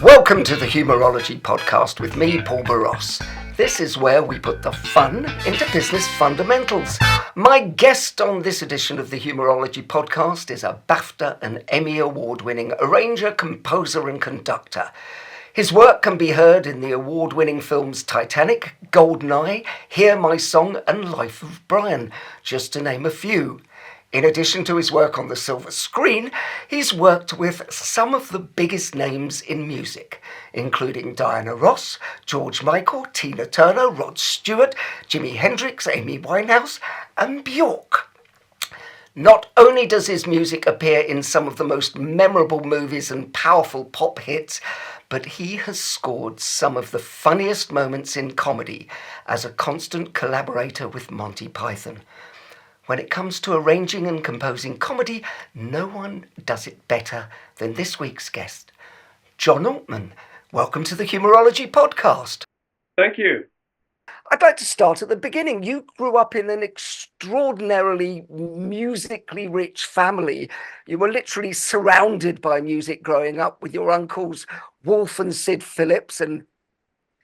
Welcome to the Humourology Podcast with me, Paul Barros. This is where we put the fun into business fundamentals. My guest on this edition of the Humourology Podcast is a BAFTA and Emmy-award winning arranger, composer and conductor. His work can be heard in the award-winning films Titanic, Goldeneye, Hear My Song and Life of Brian, just to name a few. In addition to his work on the silver screen, he's worked with some of the biggest names in music, including Diana Ross, George Michael, Tina Turner, Rod Stewart, Jimi Hendrix, Amy Winehouse, and Bjork. Not only does his music appear in some of the most memorable movies and powerful pop hits, but he has scored some of the funniest moments in comedy as a constant collaborator with Monty Python. When it comes to arranging and composing comedy, no one does it better than this week's guest, John Altman. Welcome to the Humourology Podcast. Thank you. I'd like to start at the beginning. You grew up in an extraordinarily musically rich family. You were literally surrounded by music growing up with your uncles Wolf and Sid Phillips. And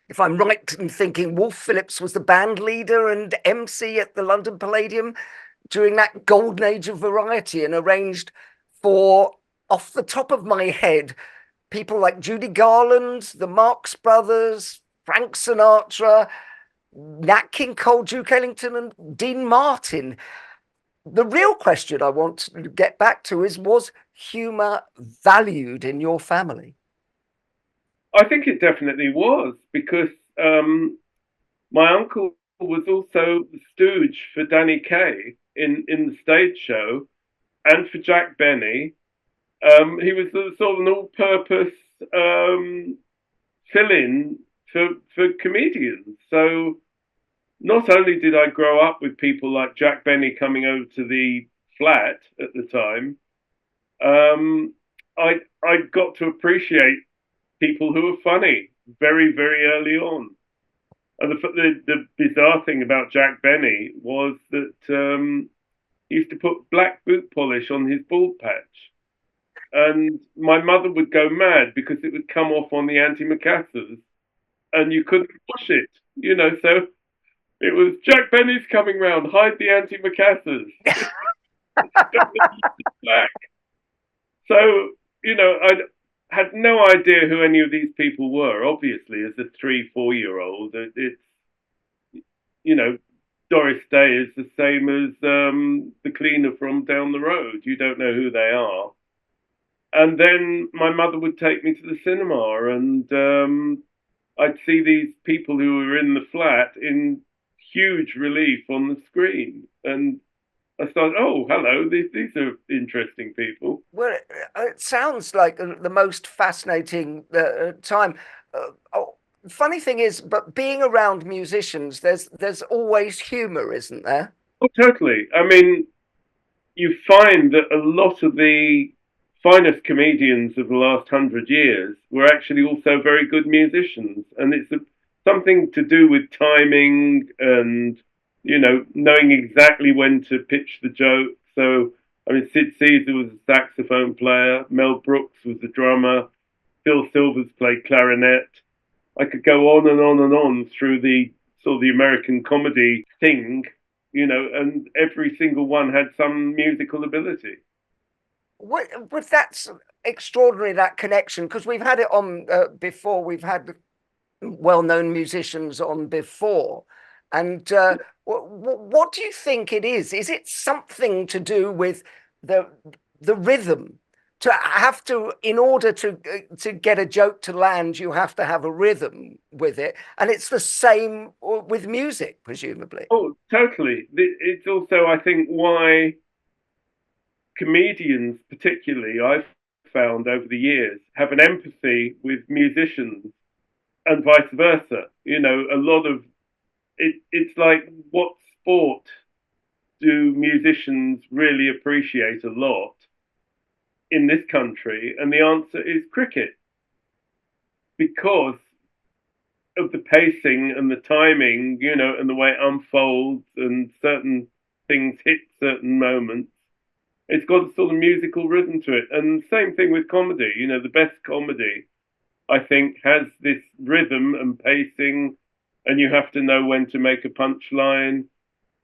if I'm right in thinking, Wolf Phillips was the band leader and MC at the London Palladium during that golden age of variety, and arranged for, off the top of my head, people like Judy Garland, the Marx Brothers, Frank Sinatra, Nat King Cole, Duke Ellington, and Dean Martin. The real question I want to get back to is, was humour valued in your family? I think it definitely was, because my uncle was also the stooge for Danny Kaye in the stage show, and for Jack Benny. He was sort of an all-purpose fill-in for comedians. So not only did I grow up with people like Jack Benny coming over to the flat at the time, I got to appreciate people who were funny very, very early on. And the bizarre thing about Jack Benny was that he used to put black boot polish on his bald patch. And my mother would go mad because it would come off on the antimacassars and you couldn't wash it, so it was Jack Benny's coming round, hide the antimacassars. Black. So, I had no idea who any of these people were, obviously, as a 3-4-year-old. It's, Doris Day is the same as the cleaner from down the road. You don't know who they are. And then my mother would take me to the cinema, and I'd see these people who were in the flat in huge relief on the screen. And I started, oh, hello, these are interesting people. Well, it sounds like the most fascinating time. Funny thing is, but being around musicians, there's always humour, isn't there? Oh, totally. I mean, you find that a lot of the finest comedians of the last 100 years were actually also very good musicians. And it's something to do with timing and knowing exactly when to pitch the joke. So, I mean, Sid Caesar was a saxophone player. Mel Brooks was a drummer. Phil Silvers played clarinet. I could go on and on and on through the sort of the American comedy thing, and every single one had some musical ability. But that's extraordinary, that connection, because we've had it on before. We've had well-known musicians on before. And what do you think it is? Is it something to do with the rhythm? To have to, in order to get a joke to land, you have to have a rhythm with it, and it's the same with music, presumably. Oh, totally. It's also, I think, why comedians, particularly, I've found over the years, have an empathy with musicians, and vice versa. A lot of it's like, what sport do musicians really appreciate a lot in this country? And the answer is cricket, because of the pacing and the timing, and the way it unfolds and certain things hit certain moments. It's got a sort of musical rhythm to it. And same thing with comedy. The best comedy I think, has this rhythm and pacing, and you have to know when to make a punchline,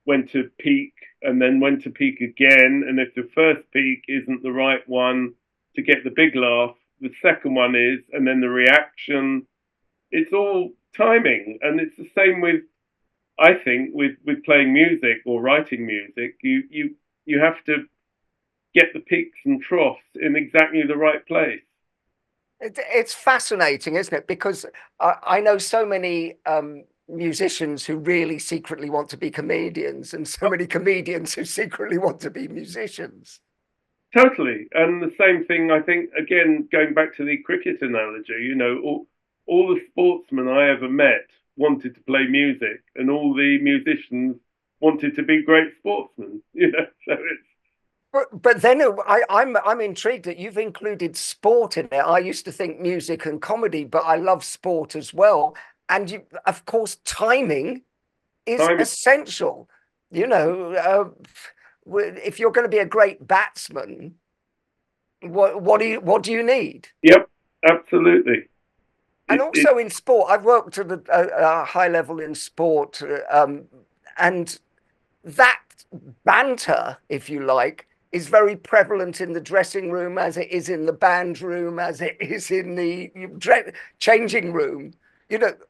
when to peak, and then when to peak again. And if the first peak isn't the right one to get the big laugh, the second one is, and then the reaction. It's all timing, and it's the same with, I think, with playing music or writing music. You have to get the peaks and troughs in exactly the right place. It's fascinating, isn't it? Because I know so many musicians who really secretly want to be comedians, and so many comedians who secretly want to be musicians. Totally. And the same thing, I think, again, going back to the cricket analogy, all the sportsmen I ever met wanted to play music, and all the musicians wanted to be great sportsmen, so it's. But then I'm intrigued that you've included sport in it. I used to think music and comedy, but I love sport as well. And of course, timing is essential. If you're going to be a great batsman, what do you need? Yep, absolutely. And also in sport, I've worked at a high level in sport, and that banter, if you like, is very prevalent in the dressing room, as it is in the band room, as it is in the changing room.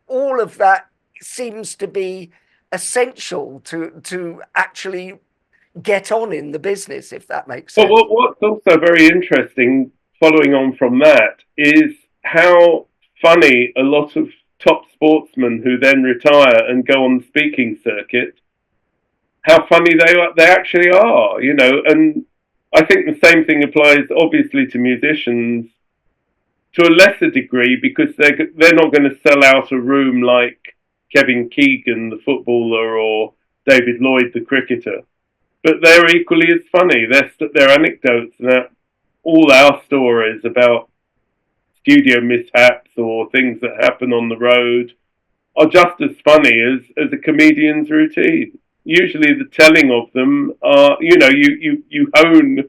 All of that seems to be essential to actually get on in the business, if that makes sense. Well, what's also very interesting, following on from that, is how funny a lot of top sportsmen who then retire and go on the speaking circuit, how funny they actually are, and I think the same thing applies obviously to musicians to a lesser degree, because they're not going to sell out a room like Kevin Keegan, the footballer, or David Lloyd, the cricketer. But they're equally as funny. Their anecdotes and all our stories about studio mishaps or things that happen on the road are just as funny as a comedian's routine. Usually the telling of them are, you hone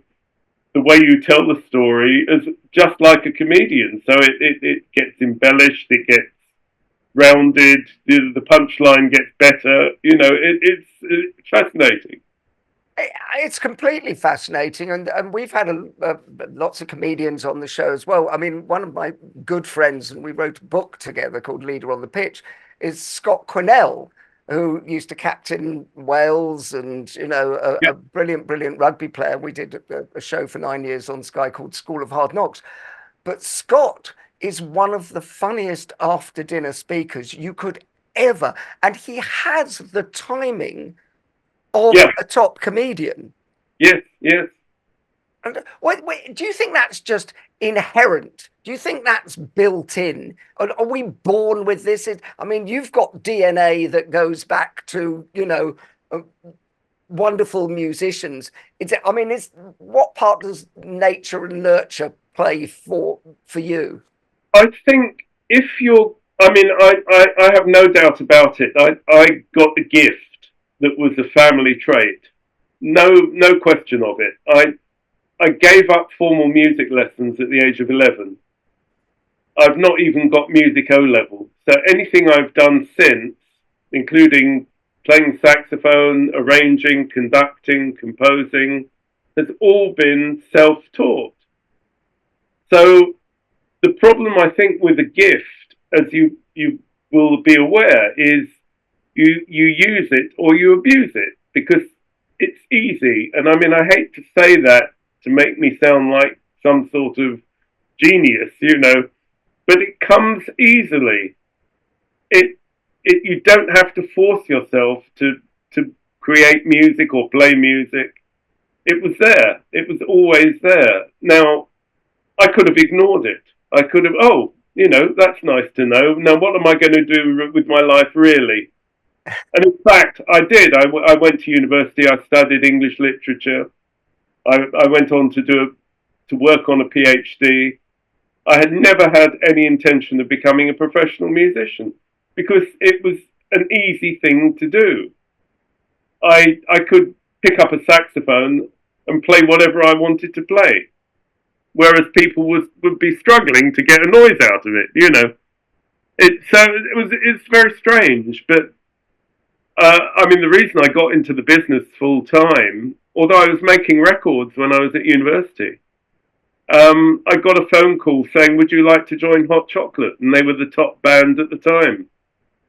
the way you tell the story as just like a comedian. So it gets embellished, it gets rounded, the punchline gets better. It's fascinating. It's completely fascinating, and we've had lots of comedians on the show as well. I mean, one of my good friends, and we wrote a book together called Leader on the Pitch, is Scott Quinnell, who used to captain Wales, and a brilliant rugby player. We did a show for 9 years on Sky called School of Hard Knocks. But Scott is one of the funniest after dinner speakers you could ever, and he has the timing of a top comedian. Yes. And wait, do you think that's just inherent? Do you think that's built in? Are we born with this? I mean, you've got DNA that goes back to, wonderful musicians. What part does nature and nurture play for you? I think I have no doubt about it. I got a gift that was a family trait. No question of it. I gave up formal music lessons at the age of 11. I've not even got music O-level. So anything I've done since, including playing saxophone, arranging, conducting, composing, has all been self-taught. So the problem, I think, with a gift, as you will be aware, is you use it or you abuse it, because it's easy. And I hate to say that to make me sound like some sort of genius, but it comes easily. You don't have to force yourself to create music or play music. It was there. It was always there. Now, I could have ignored it. I could have, that's nice to know. Now, what am I going to do with my life, really? And in fact, I did. I went to university. I studied English literature. I went on to work on a PhD. I had never had any intention of becoming a professional musician, because it was an easy thing to do. I could pick up a saxophone and play whatever I wanted to play. whereas people would be struggling to get a noise out of it. It's very strange. But I mean, the reason I got into the business full time, although I was making records when I was at university, I got a phone call saying, "Would you like to join Hot Chocolate?" And they were the top band at the time.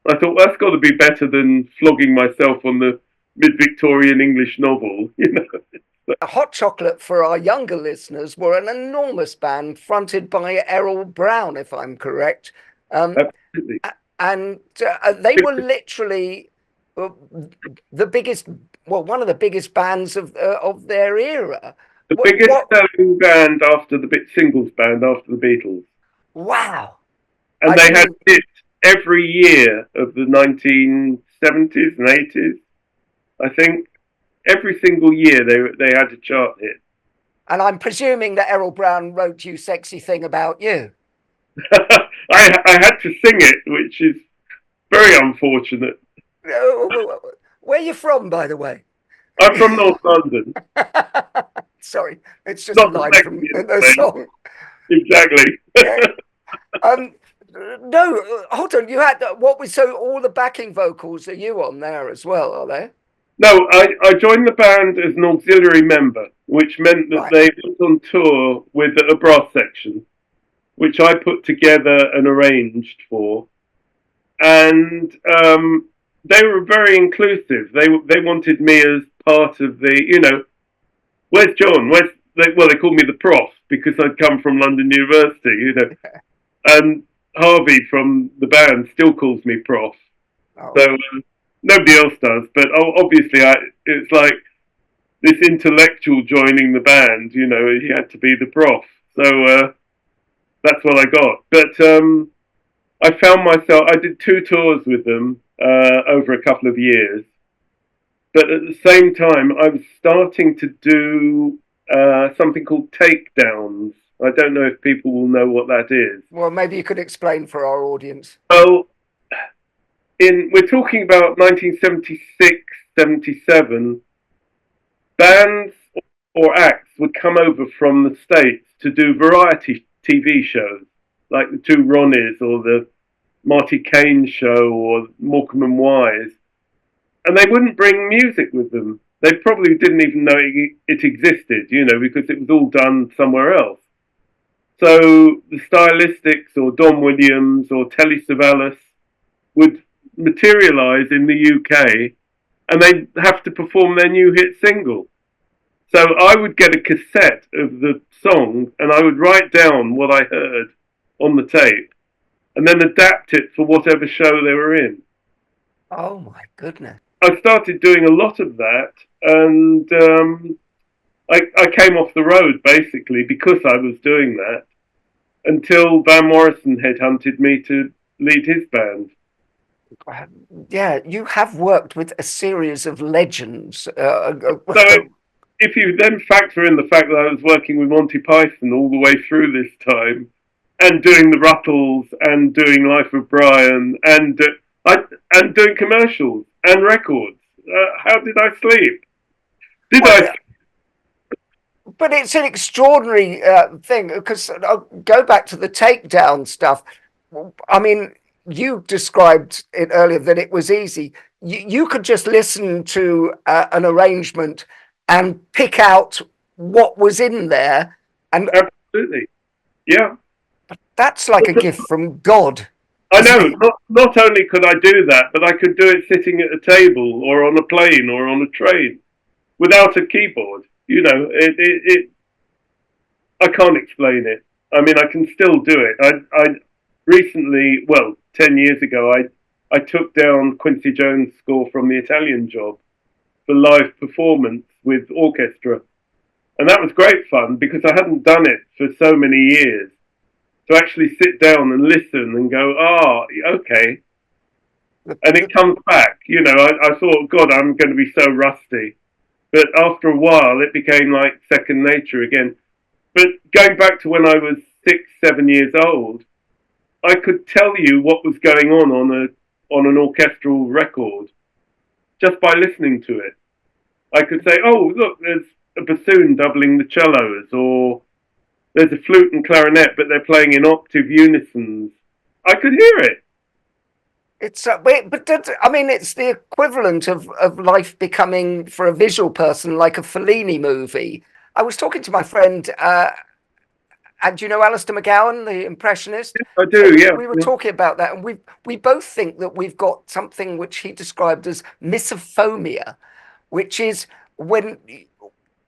I thought, well, that's got to be better than flogging myself on the mid-Victorian English novel, Hot Chocolate, for our younger listeners, were an enormous band fronted by Errol Brown, if I'm correct. Absolutely. And they were literally the biggest, one of the biggest bands of their era. The biggest selling band after singles band after the Beatles. Wow. And they had hits every year of the 1970s and 80s. I think every single year they had a chart hit. And I'm presuming that Errol Brown wrote You Sexy Thing About You. I had to sing it, which is very unfortunate. Where are you from, by the way? I'm from North London. Sorry, it's just not a line from the song. Exactly. No, hold on. You had so all the backing vocals are you on there as well, are they? No, I joined the band as an auxiliary member, which meant that they went on tour with a brass section, which I put together and arranged for. And they were very inclusive. They wanted me as part of the, where's John? They called me the prof because I'd come from London University, And Harvey from the band still calls me prof. Oh. So nobody else does. But obviously it's like this intellectual joining the band, he had to be the prof. So that's what I got. But I found myself, I did 2 tours with them over a couple of years. But at the same time, I was starting to do something called takedowns. I don't know if people will know what that is. Well, maybe you could explain for our audience. Well, we're talking about 1976, 77. Bands or acts would come over from the States to do variety TV shows, like the 2 Ronnies or the Marty Kane show or Morecambe and Wise. And they wouldn't bring music with them. They probably didn't even know it existed, because it was all done somewhere else. So the Stylistics or Don Williams or Telly Savalas would materialise in the UK and they'd have to perform their new hit single. So I would get a cassette of the song and I would write down what I heard on the tape and then adapt it for whatever show they were in. Oh my goodness. I started doing a lot of that and I came off the road basically because I was doing that until Van Morrison headhunted me to lead his band. Yeah, you have worked with a series of legends. So if you then factor in the fact that I was working with Monty Python all the way through this time and doing the Ruttles and doing Life of Brian and doing commercials and records, how did I sleep? But it's an extraordinary thing because I'll go back to the takedown stuff. I mean, you described it earlier that it was easy. You could just listen to an arrangement and pick out what was in there. And absolutely, yeah. But that's like a gift from God. I know. Not only could I do that, but I could do it sitting at a table or on a plane or on a train without a keyboard. I can't explain it. I mean, I can still do it. I recently, 10 years ago, I took down Quincy Jones' score from The Italian Job for live performance with orchestra. And that was great fun because I hadn't done it for so many years. To actually sit down and listen and go, okay. And it comes back. I thought, God, I'm going to be so rusty. But after a while, it became like second nature again. But going back to when I was 6, 7 years old, I could tell you what was going on an orchestral record just by listening to it. I could say, oh, look, there's a bassoon doubling the cellos, or there's a flute and clarinet, but they're playing in octave unisons. I could hear it. It's I mean, it's the equivalent of life becoming, for a visual person, like a Fellini movie. I was talking to my friend, and do you know Alistair McGowan, the impressionist? I So do, yeah. we were talking about that, and we both think that we've got something which he described as misophonia, which is when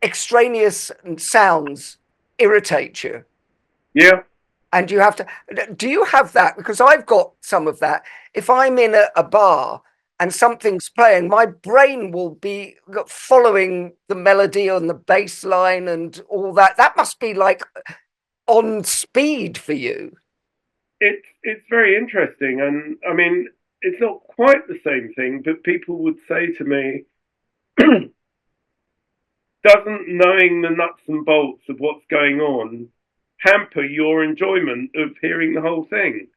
extraneous sounds irritate you. Yeah. And you have to, do you have that? Because I've got some of that. If I'm in a bar and something's playing, my brain will be following the melody and the bass line and all that. That must be like on speed for you. It's very interesting, and I mean, it's not quite the same thing, but people would say to me, doesn't knowing the nuts and bolts of what's going on hamper your enjoyment of hearing the whole thing?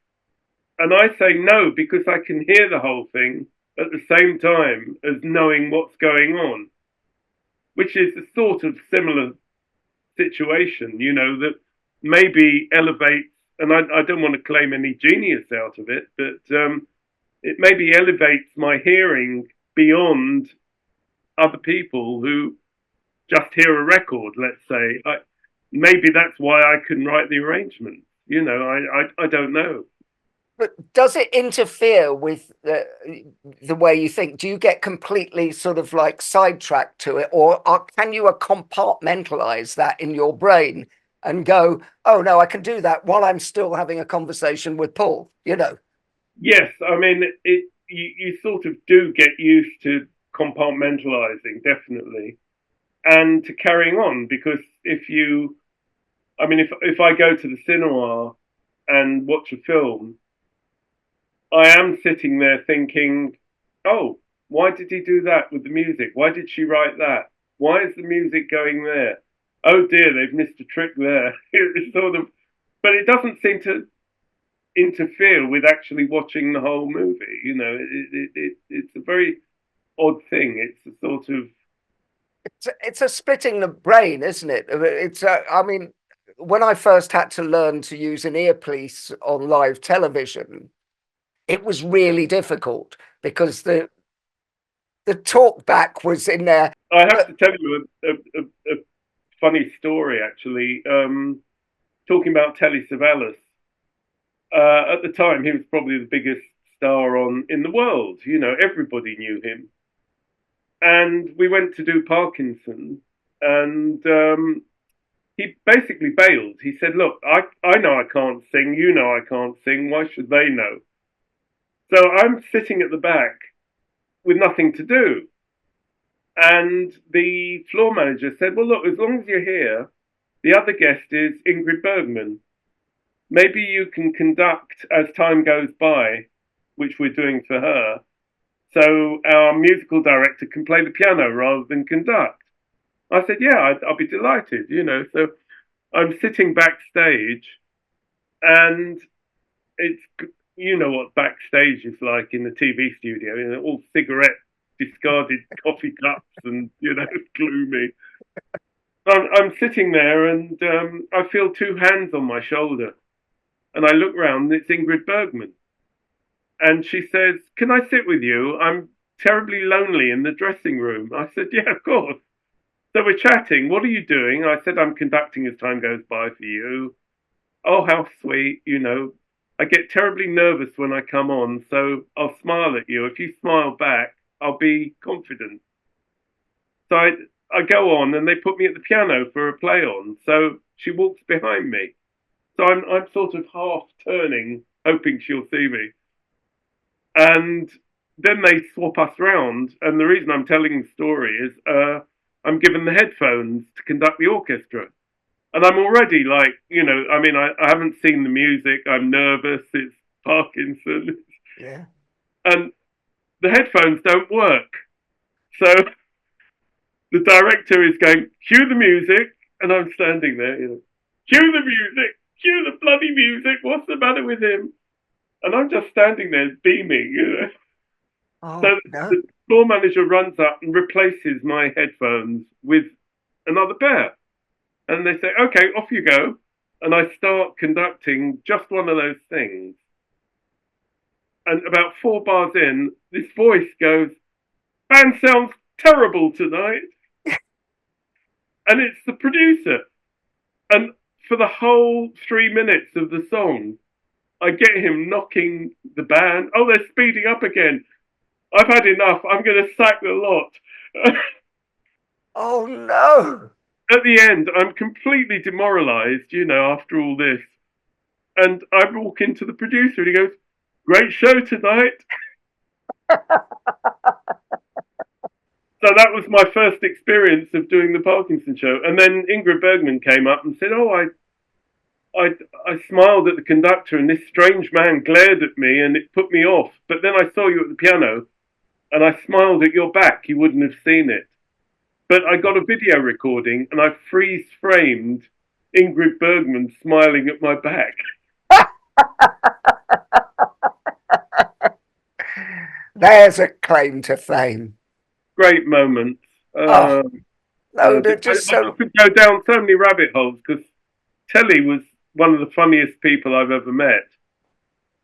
And I say no, because I can hear the whole thing at the same time as knowing what's going on, which is a sort of similar situation, you know, that maybe elevates, and I don't want to claim any genius out of it, but it maybe elevates my hearing beyond other people who just hear a record, let's say. Maybe that's why I can write the arrangement. You know, I don't know. But does it interfere with the way you think? Do you get completely sort of like sidetracked to it, or can you compartmentalize that in your brain and go, oh no, I can do that while I'm still having a conversation with Paul, you know? Yes, I mean, you sort of do get used to compartmentalizing, definitely, and to carrying on, because if I go to the cinema and watch a film, I am sitting there thinking, oh, why did he do that with the music? Why did she write that? Why is the music going there? Oh dear, they've missed a trick there. It's sort of, but it doesn't seem to interfere with actually watching the whole movie. You know, it's a very odd thing. It's a sort of, it's a splitting the brain, isn't it? It's I mean, when I first had to learn to use an earpiece on live television, it was really difficult because the talk back was in there. I have to tell you a funny story, actually. Talking about Telly Savalas. At the time, he was probably the biggest star in the world. You know, everybody knew him. And we went to do Parkinson, and he basically bailed. He said, look, I know I can't sing. You know I can't sing. Why should they know? So I'm sitting at the back with nothing to do. And the floor manager said, well, look, as long as you're here, the other guest is Ingrid Bergman. Maybe you can conduct as time goes by, which we're doing for her, so our musical director can play the piano rather than conduct. I said, yeah, I'll be delighted, you know. So I'm sitting backstage, and it's, you know what backstage is like in the TV studio, you know, all cigarette, discarded coffee cups and, you know, gloomy. I'm sitting there, and I feel two hands on my shoulder. And I look round, and it's Ingrid Bergman. And she says, can I sit with you? I'm terribly lonely in the dressing room. I said, yeah, of course. So we're chatting. What are you doing? I said, I'm conducting as time goes by for you. Oh, how sweet, you know. I get terribly nervous when I come on, so I'll smile at you. If you smile back, I'll be confident. So I go on, and they put me at the piano for a play on. So she walks behind me. So I'm sort of half turning, hoping she'll see me. And then they swap us round. And the reason I'm telling the story is I'm given the headphones to conduct the orchestra. And I'm already like, you know, I mean, I haven't seen the music. I'm nervous. It's Parkinson. Yeah. And the headphones don't work. So the director is going, cue the music. And I'm standing there, you know, cue the music. Cue the bloody music. What's the matter with him? And I'm just standing there beaming, you know. Oh, So no. the floor manager runs up and replaces my headphones with another pair. And they say, okay, off you go. and I start conducting just one of those things. And about 4 bars in, this voice goes, "Band sounds terrible tonight." And it's the producer. And for the whole 3 minutes of the song, I get him knocking the band. "Oh, they're speeding up again. I've had enough. I'm going to sack the lot." Oh, no. At the end, I'm completely demoralised, after all this. And I walk into the producer and he goes, "Great show tonight." So that was my first experience of doing the Parkinson show. And then Ingrid Bergman came up and said, "Oh, I smiled at the conductor and this strange man glared at me and it put me off. But then I saw you at the piano and I smiled at your back. You wouldn't have seen it. But I got a video recording and I freeze-framed Ingrid Bergman smiling at my back." There's a claim to fame. Great moments. No, I could go down so many rabbit holes because Telly was one of the funniest people I've ever met.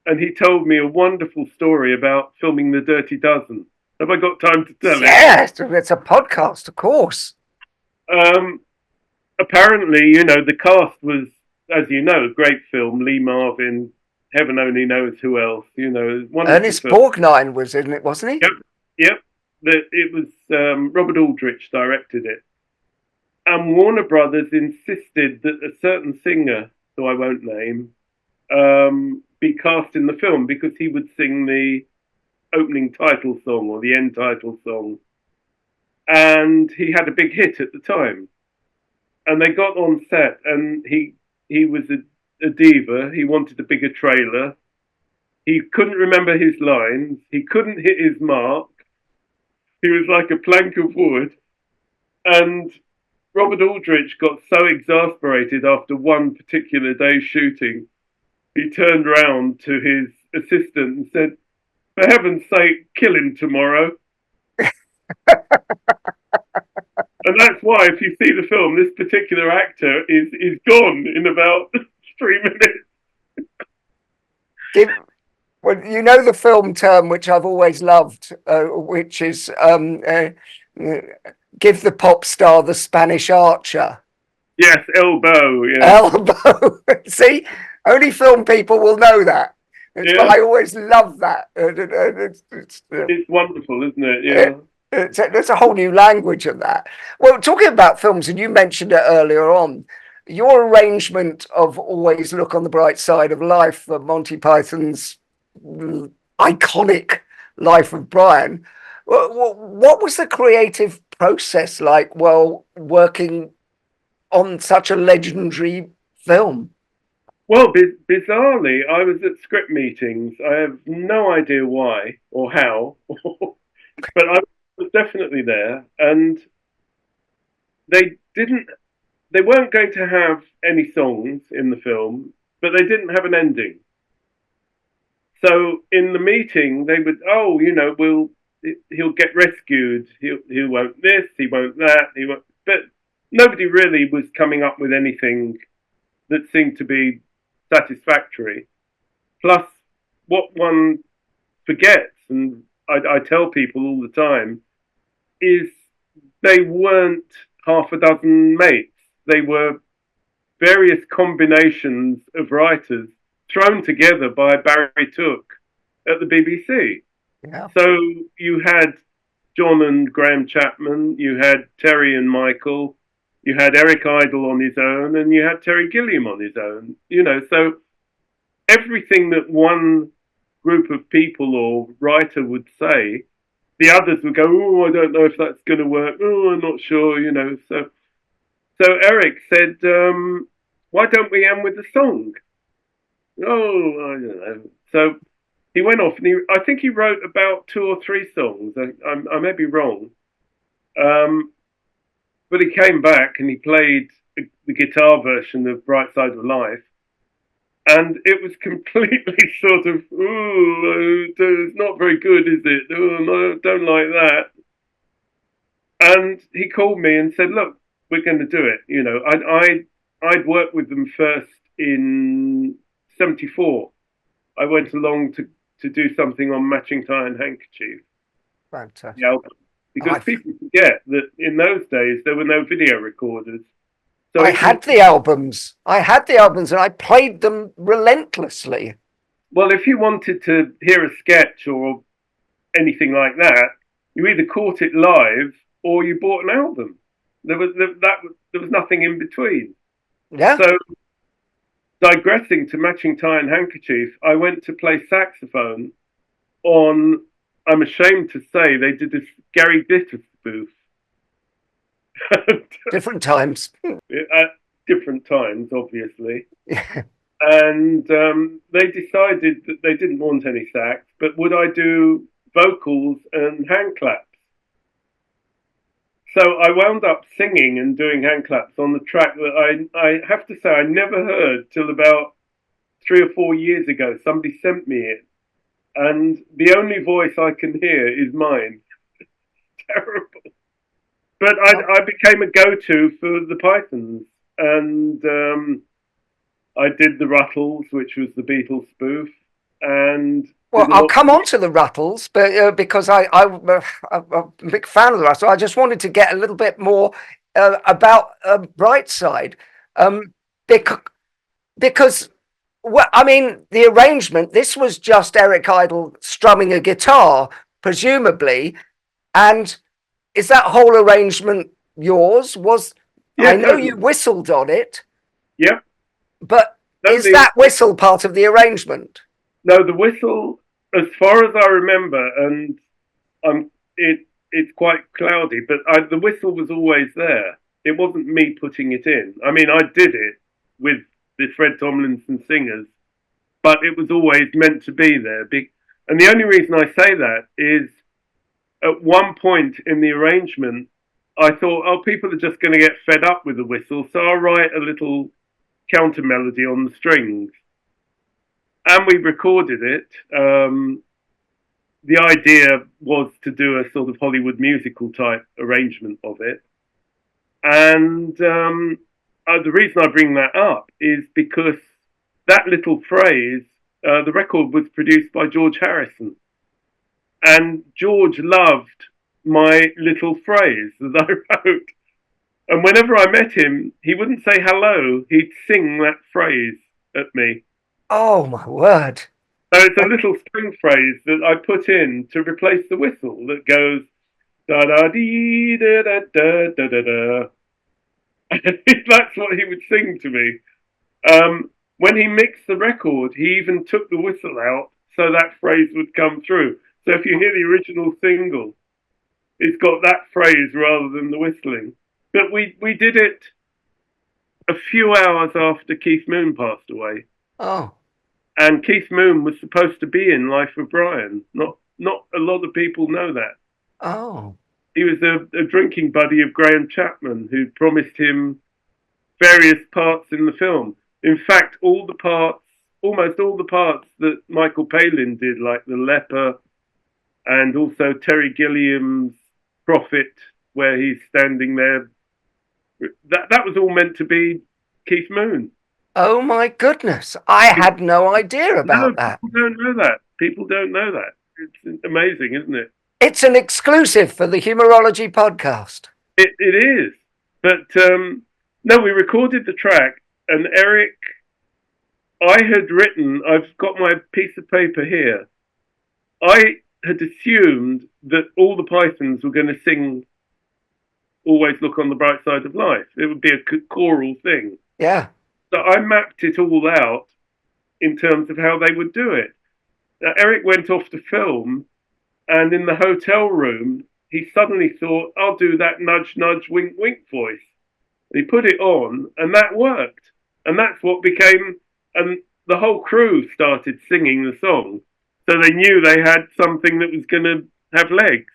And he told me a wonderful story about filming The Dirty Dozen. Have I got time to tell it? Yes, it's a podcast, of course. Apparently, the cast was, as you know, a great film. Lee Marvin, heaven only knows who else. Ernest Borgnine was in it, wasn't he? Yep. It was Robert Aldrich directed it. And Warner Brothers insisted that a certain singer, who I won't name, be cast in the film because he would sing the opening title song or the end title song. And he had a big hit at the time. And they got on set and he was a diva. He wanted a bigger trailer. He couldn't remember his lines. He couldn't hit his mark. He was like a plank of wood. And Robert Aldrich got so exasperated after one particular day's shooting, he turned round to his assistant and said, "For heaven's sake, kill him tomorrow." And that's why, if you see the film, this particular actor is gone in about 3 minutes. Well, you know the film term which I've always loved, which is give the pop star the Spanish Archer. Yes, elbow. Yeah. Elbow. See, only film people will know that. I always love that. It's wonderful, isn't it? Yeah. There's a whole new language of that. Well, talking about films, and you mentioned it earlier on, your arrangement of Always Look on the Bright Side of Life for Monty Python's iconic Life of Brian. What was the creative process like while working on such a legendary film? Well, bizarrely, I was at script meetings. I have no idea why or how, but I was definitely there. And they weren't going to have any songs in the film, but they didn't have an ending. So in the meeting, they would, he'll get rescued. He won't this, he won't that, but nobody really was coming up with anything that seemed to be satisfactory. Plus, what one forgets, and I tell people all the time, is they weren't half a dozen mates. They were various combinations of writers thrown together by Barry Took at the BBC. Yeah. So you had John and Graham Chapman, you had Terry and Michael, you had Eric Idle on his own, and you had Terry Gilliam on his own. So everything that one group of people or writer would say, the others would go, "Oh, I don't know if that's going to work. Oh, I'm not sure," So Eric said, "Why don't we end with a song?" "Oh, I don't know." So he went off and I think he wrote about 2 or 3 songs. I may be wrong. But he came back and he played the guitar version of Bright Side of Life. And it was completely sort of, it's not very good, is it? Oh, no, don't like that. And he called me and said, "Look, we're going to do it." I'd worked with them first in '74. I went along to do something on Matching Tie and Handkerchief, Fantastic. the album, because people forget that in those days there were no video recorders. So I had the albums. And I played them relentlessly. Well, if you wanted to hear a sketch or anything like that, you either caught it live or you bought an album. There was nothing in between. Yeah. So, digressing to Matching Tie and Handkerchief, I went to play saxophone on, I'm ashamed to say, they did this Gary Glitter spoof. Different times. At different times, obviously. Yeah. And they decided that they didn't want any sax, but would I do vocals and hand claps? So I wound up singing and doing hand claps on the track that I have to say I never heard till about 3 or 4 years ago. Somebody sent me it, and the only voice I can hear is mine. Terrible. But I became a go-to for the Pythons, and I did the Ruttles, which was the Beatles spoof, and well, I'll come on to the Ruttles, but because I'm a big fan of the Ruttles, I just wanted to get a little bit more about Brightside, because well, I mean, the arrangement. This was just Eric Idle strumming a guitar, presumably, and is that whole arrangement yours? Yeah, I know totally. You whistled on it. Yeah. But is that whistle part of the arrangement? No, the whistle, as far as I remember, and it's quite cloudy, but the whistle was always there. It wasn't me putting it in. I mean, I did it with the Fred Tomlinson singers, but it was always meant to be there. And the only reason I say that is at one point in the arrangement, I thought, oh, people are just going to get fed up with the whistle, so I'll write a little counter melody on the strings. And we recorded it. The idea was to do a sort of Hollywood musical type arrangement of it. And the reason I bring that up is because that little phrase, the record was produced by George Harrison. And George loved my little phrase that I wrote. And whenever I met him, he wouldn't say hello. He'd sing that phrase at me. Oh, my word. So it's a little string phrase that I put in to replace the whistle that goes da-da-dee, da-da-da-da-da-da. That's what he would sing to me. When he mixed the record, he even took the whistle out so that phrase would come through. So if you hear the original single, it's got that phrase rather than the whistling. But we did it a few hours after Keith Moon passed away. Oh. And Keith Moon was supposed to be in Life of Brian. Not a lot of people know that. Oh. He was a drinking buddy of Graham Chapman, who promised him various parts in the film. In fact, almost all the parts that Michael Palin did, like The Leper, and also Terry Gilliam's Prophet, where he's standing there, that was all meant to be Keith Moon. Oh my goodness. I had no idea about that. People don't know that. It's amazing, isn't it? It's an exclusive for the Humourology Podcast. It is. But no, we recorded the track, and Eric, I've got my piece of paper here. I had assumed that all the Pythons were going to sing Always Look on the Bright Side of Life. It would be a choral thing. Yeah. So I mapped it all out in terms of how they would do it. Now, Eric went off to film, and in the hotel room, he suddenly thought, I'll do that nudge, nudge, wink, wink voice. And he put it on, and that worked. And that's what became, and the whole crew started singing the song. So they knew they had something that was going to have legs.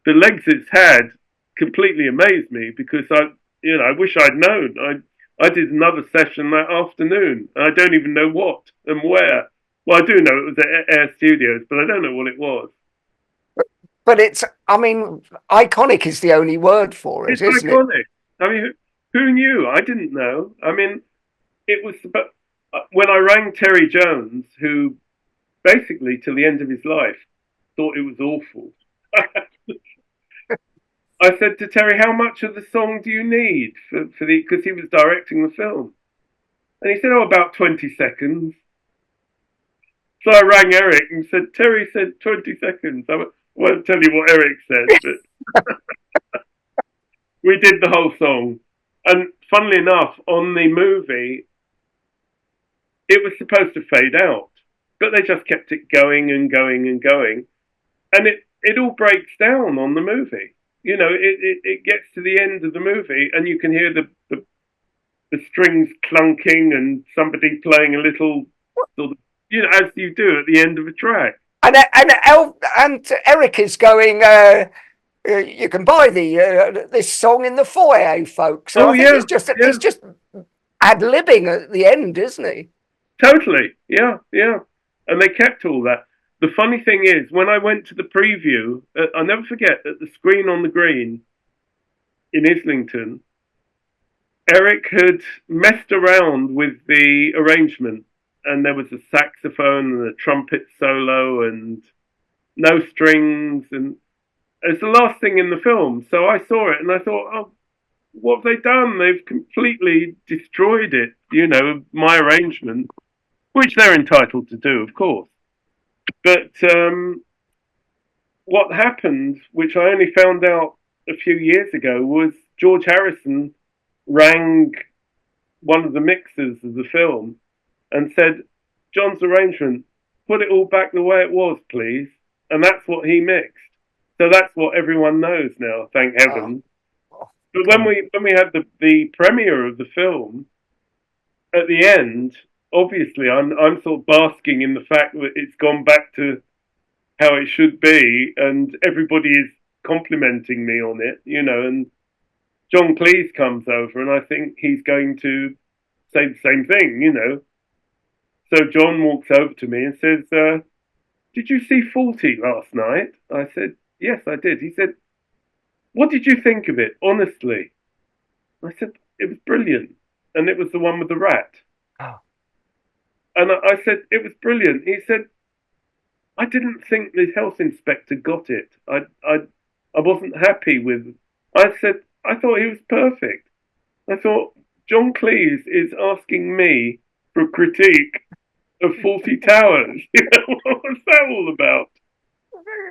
The legs it's had completely amazed me because I wish I'd known. I did another session that afternoon. And I don't even know what and where. Well, I do know it was at Air Studios, but I don't know what it was. But iconic is the only word for it, isn't iconic. I mean, who knew? I didn't know. I mean, it was, but when I rang Terry Jones, who basically till the end of his life thought it was awful, I said to Terry, "How much of the song do you need for the?" Because he was directing the film, and he said, "Oh, about 20 seconds." So I rang Eric and said, "Terry said 20 seconds." I won't tell you what Eric said, but we did the whole song. And funnily enough, on the movie, it was supposed to fade out, but they just kept it going and going and going. And it all breaks down on the movie. You know, it gets to the end of the movie and you can hear the strings clunking and somebody playing a little sort of, you know, as you do at the end of a track. And Eric is going, you can buy this song in the foyer, folks. So I think he's just ad-libbing at the end, isn't he? Totally, yeah. And they kept all that. The funny thing is, when I went to the preview, I'll never forget, at the screen on the green in Islington, Eric had messed around with the arrangement, and there was a saxophone and a trumpet solo and no strings, and it's the last thing in the film. So I saw it and I thought, oh, what have they done? They've completely destroyed it, you know, my arrangement, which they're entitled to do, of course. But what happened, which I only found out a few years ago, was George Harrison rang one of the mixers of the film and said, "John's arrangement, put it all back the way it was, please." And that's what he mixed. So that's what everyone knows now, thank heaven. But when we had the premiere of the film, at the end, obviously I'm sort of basking in the fact that it's gone back to how it should be, and everybody is complimenting me on it, you know, and John Cleese comes over and I think he's going to say the same thing, you know. So John walks over to me and says, "Did you see 40 last night?" I said, "Yes, I did." He said, "What did you think of it, honestly?" I said, "It was brilliant." And it was the one with the rat. Oh. And I said, "It was brilliant." He said, "I didn't think the health inspector got it. I wasn't happy with." I said, "I thought he was perfect." I thought, John Cleese is asking me for a critique of 40 Towers. You know, what was that all about?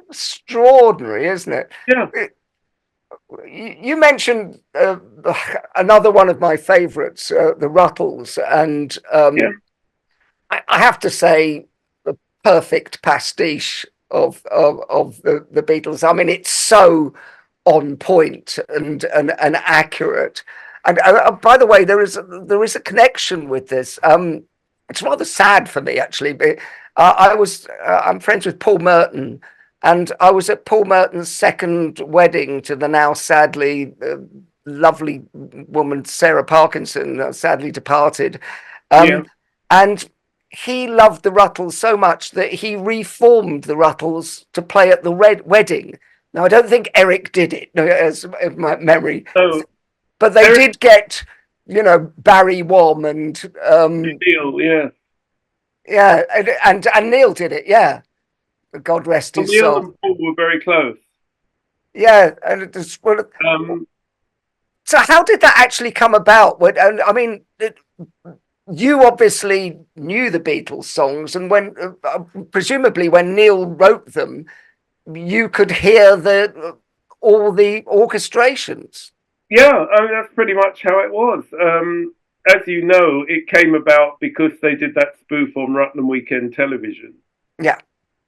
Extraordinary, isn't it? Yeah. You mentioned another one of my favourites, the Ruttles, and I have to say, the perfect pastiche of the Beatles. I mean, it's so on point and accurate. And by the way, there is a connection with this. It's rather sad for me, actually. But I'm friends with Paul Merton, and I was at Paul Merton's second wedding to the now sadly lovely woman Sarah Parkinson, sadly departed. And he loved the Ruttles so much that he reformed the Ruttles to play at the wedding. Now, I don't think Eric did it, as my memory. Oh, but they did get, you know, Barry Wom and Neil, yeah. Yeah, and Neil did it, yeah. God rest his soul. Neil and Paul were very close. Yeah, and it was, well, so how did that actually come about? And I mean, you obviously knew the Beatles songs, and when presumably when Neil wrote them, you could hear all the orchestrations. Yeah, I mean, that's pretty much how it was. As you know, it came about because they did that spoof on Rutland Weekend Television. Yeah.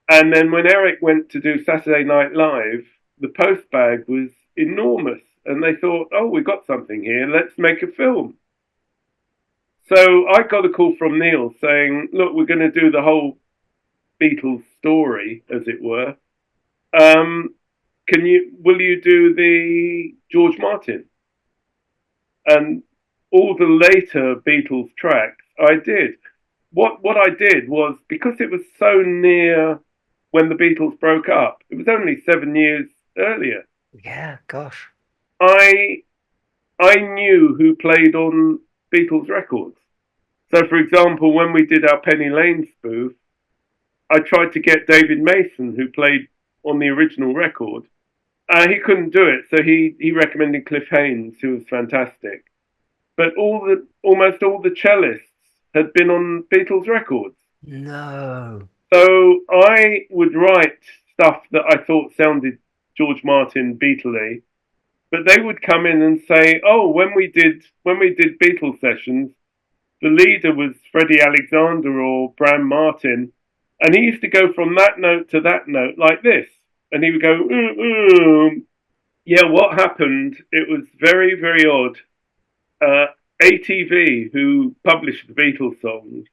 And then when Eric went to do Saturday Night Live, the post bag was enormous. And they thought, oh, we've got something here. Let's make a film. So I got a call from Neil saying, look, we're going to do the whole Beatles story, as it were. Will you do the George Martin? And all the later Beatles tracks, I did. What I did was, because it was so near when the Beatles broke up, it was only 7 years earlier. Yeah, gosh. I knew who played on Beatles records. So, for example, when we did our Penny Lane spoof, I tried to get David Mason, who played on the original record. He couldn't do it, so he recommended Cliff Haynes, who was fantastic. But almost all the cellists had been on Beatles records. No. So I would write stuff that I thought sounded George Martin Beatley, but they would come in and say, "Oh, when we did Beatles sessions, the leader was Freddie Alexander or Bram Martin, and he used to go from that note to that note like this." And he would go, Yeah, what happened? It was very, very odd. ATV, who published the Beatles songs,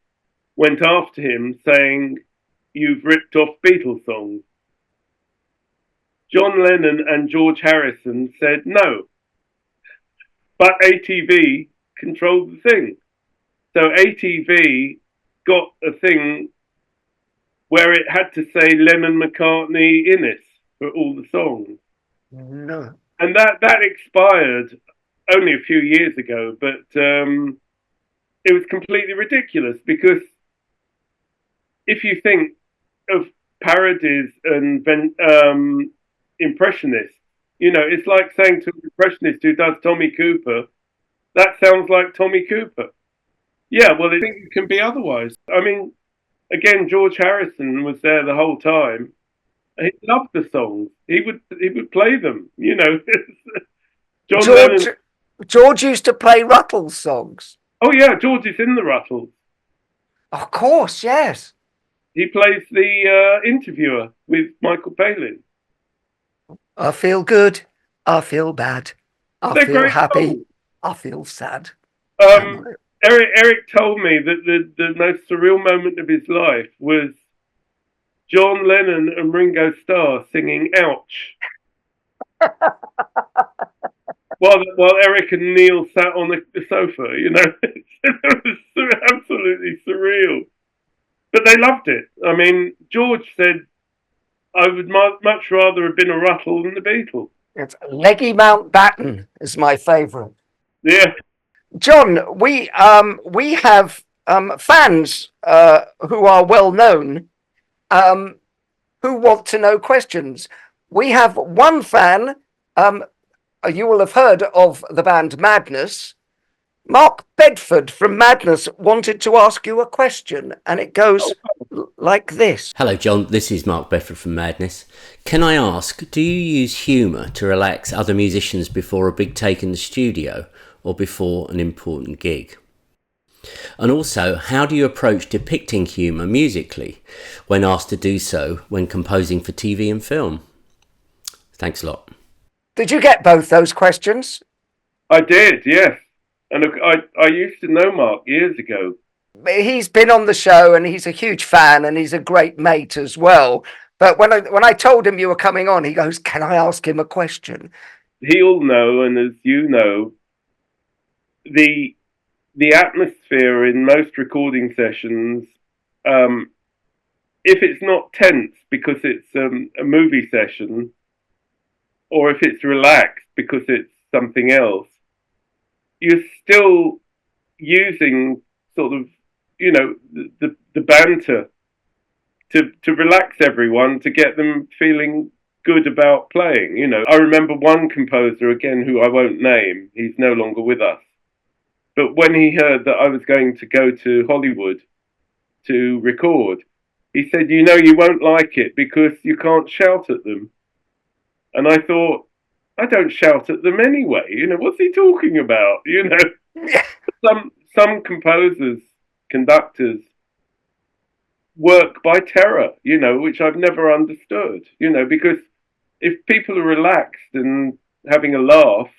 went after him saying, "You've ripped off Beatles songs." John Lennon and George Harrison said no, but ATV controlled the thing. So ATV got a thing where it had to say Lennon-McCartney Innes for all the songs. No. And that expired only a few years ago, but it was completely ridiculous, because if you think of parodies and impressionists, it's like saying to an impressionist who does Tommy Cooper, "That sounds like Tommy Cooper." Yeah, well, I think it can be otherwise. I mean, again, George Harrison was there the whole time. He loved the songs. He would play them. George used to play Ruttles songs. Oh yeah, George is in the Ruttles. Of course, yes. He plays the interviewer with Michael Palin. I feel good. I feel bad. I feel happy. Songs. I feel sad. Eric told me that the most surreal moment of his life was John Lennon and Ringo Starr singing "Ouch," while Eric and Neil sat on the sofa. It was absolutely surreal. But they loved it. I mean, George said, "I would much rather have been a Ruttle than the Beatles." It's Leggy Mountbatten is my favourite. Yeah. John, we have fans who are well known who want to know questions. We have one fan, you will have heard of the band Madness. Mark Bedford from Madness wanted to ask you a question, and it goes like this. Hello, John. This is Mark Bedford from Madness. Can I ask, do you use humour to relax other musicians before a big take in the studio or before an important gig? And also, how do you approach depicting humour musically when asked to do so when composing for TV and film? Thanks a lot. Did you get both those questions? I did, yes. And look, I used to know Mark years ago. He's been on the show and he's a huge fan and he's a great mate as well. But when I told him you were coming on, he goes, "Can I ask him a question?" He'll know, and as you know, the atmosphere in most recording sessions, if it's not tense because it's a movie session, or if it's relaxed because it's something else, you're still using sort of, the banter to relax everyone, to get them feeling good about playing. I remember one composer, again, who I won't name, he's no longer with us, but when he heard that I was going to go to Hollywood to record, he said, "You won't like it because you can't shout at them." And I thought, I don't shout at them anyway. What's he talking about? Some composers, conductors, work by terror, which I've never understood, because if people are relaxed and having a laugh,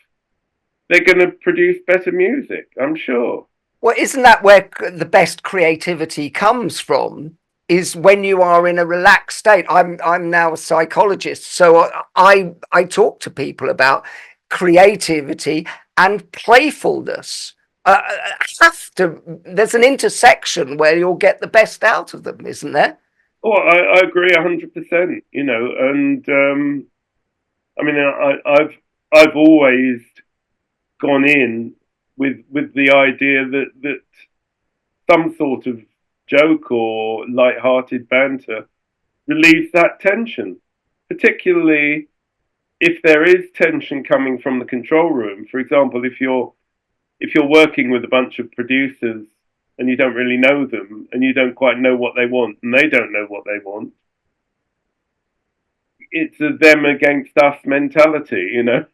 they're going to produce better music, I'm sure. Well, isn't that where the best creativity comes from? Is when you are in a relaxed state. I'm now a psychologist, so I talk to people about creativity and playfulness. There's an intersection where you'll get the best out of them, isn't there? Oh, I agree 100%. And I mean, I've always gone in with the idea that some sort of joke or light-hearted banter relieves that tension, particularly if there is tension coming from the control room. For example, if you're working with a bunch of producers and you don't really know them and you don't quite know what they want and they don't know what they want, it's a them against us mentality, you know.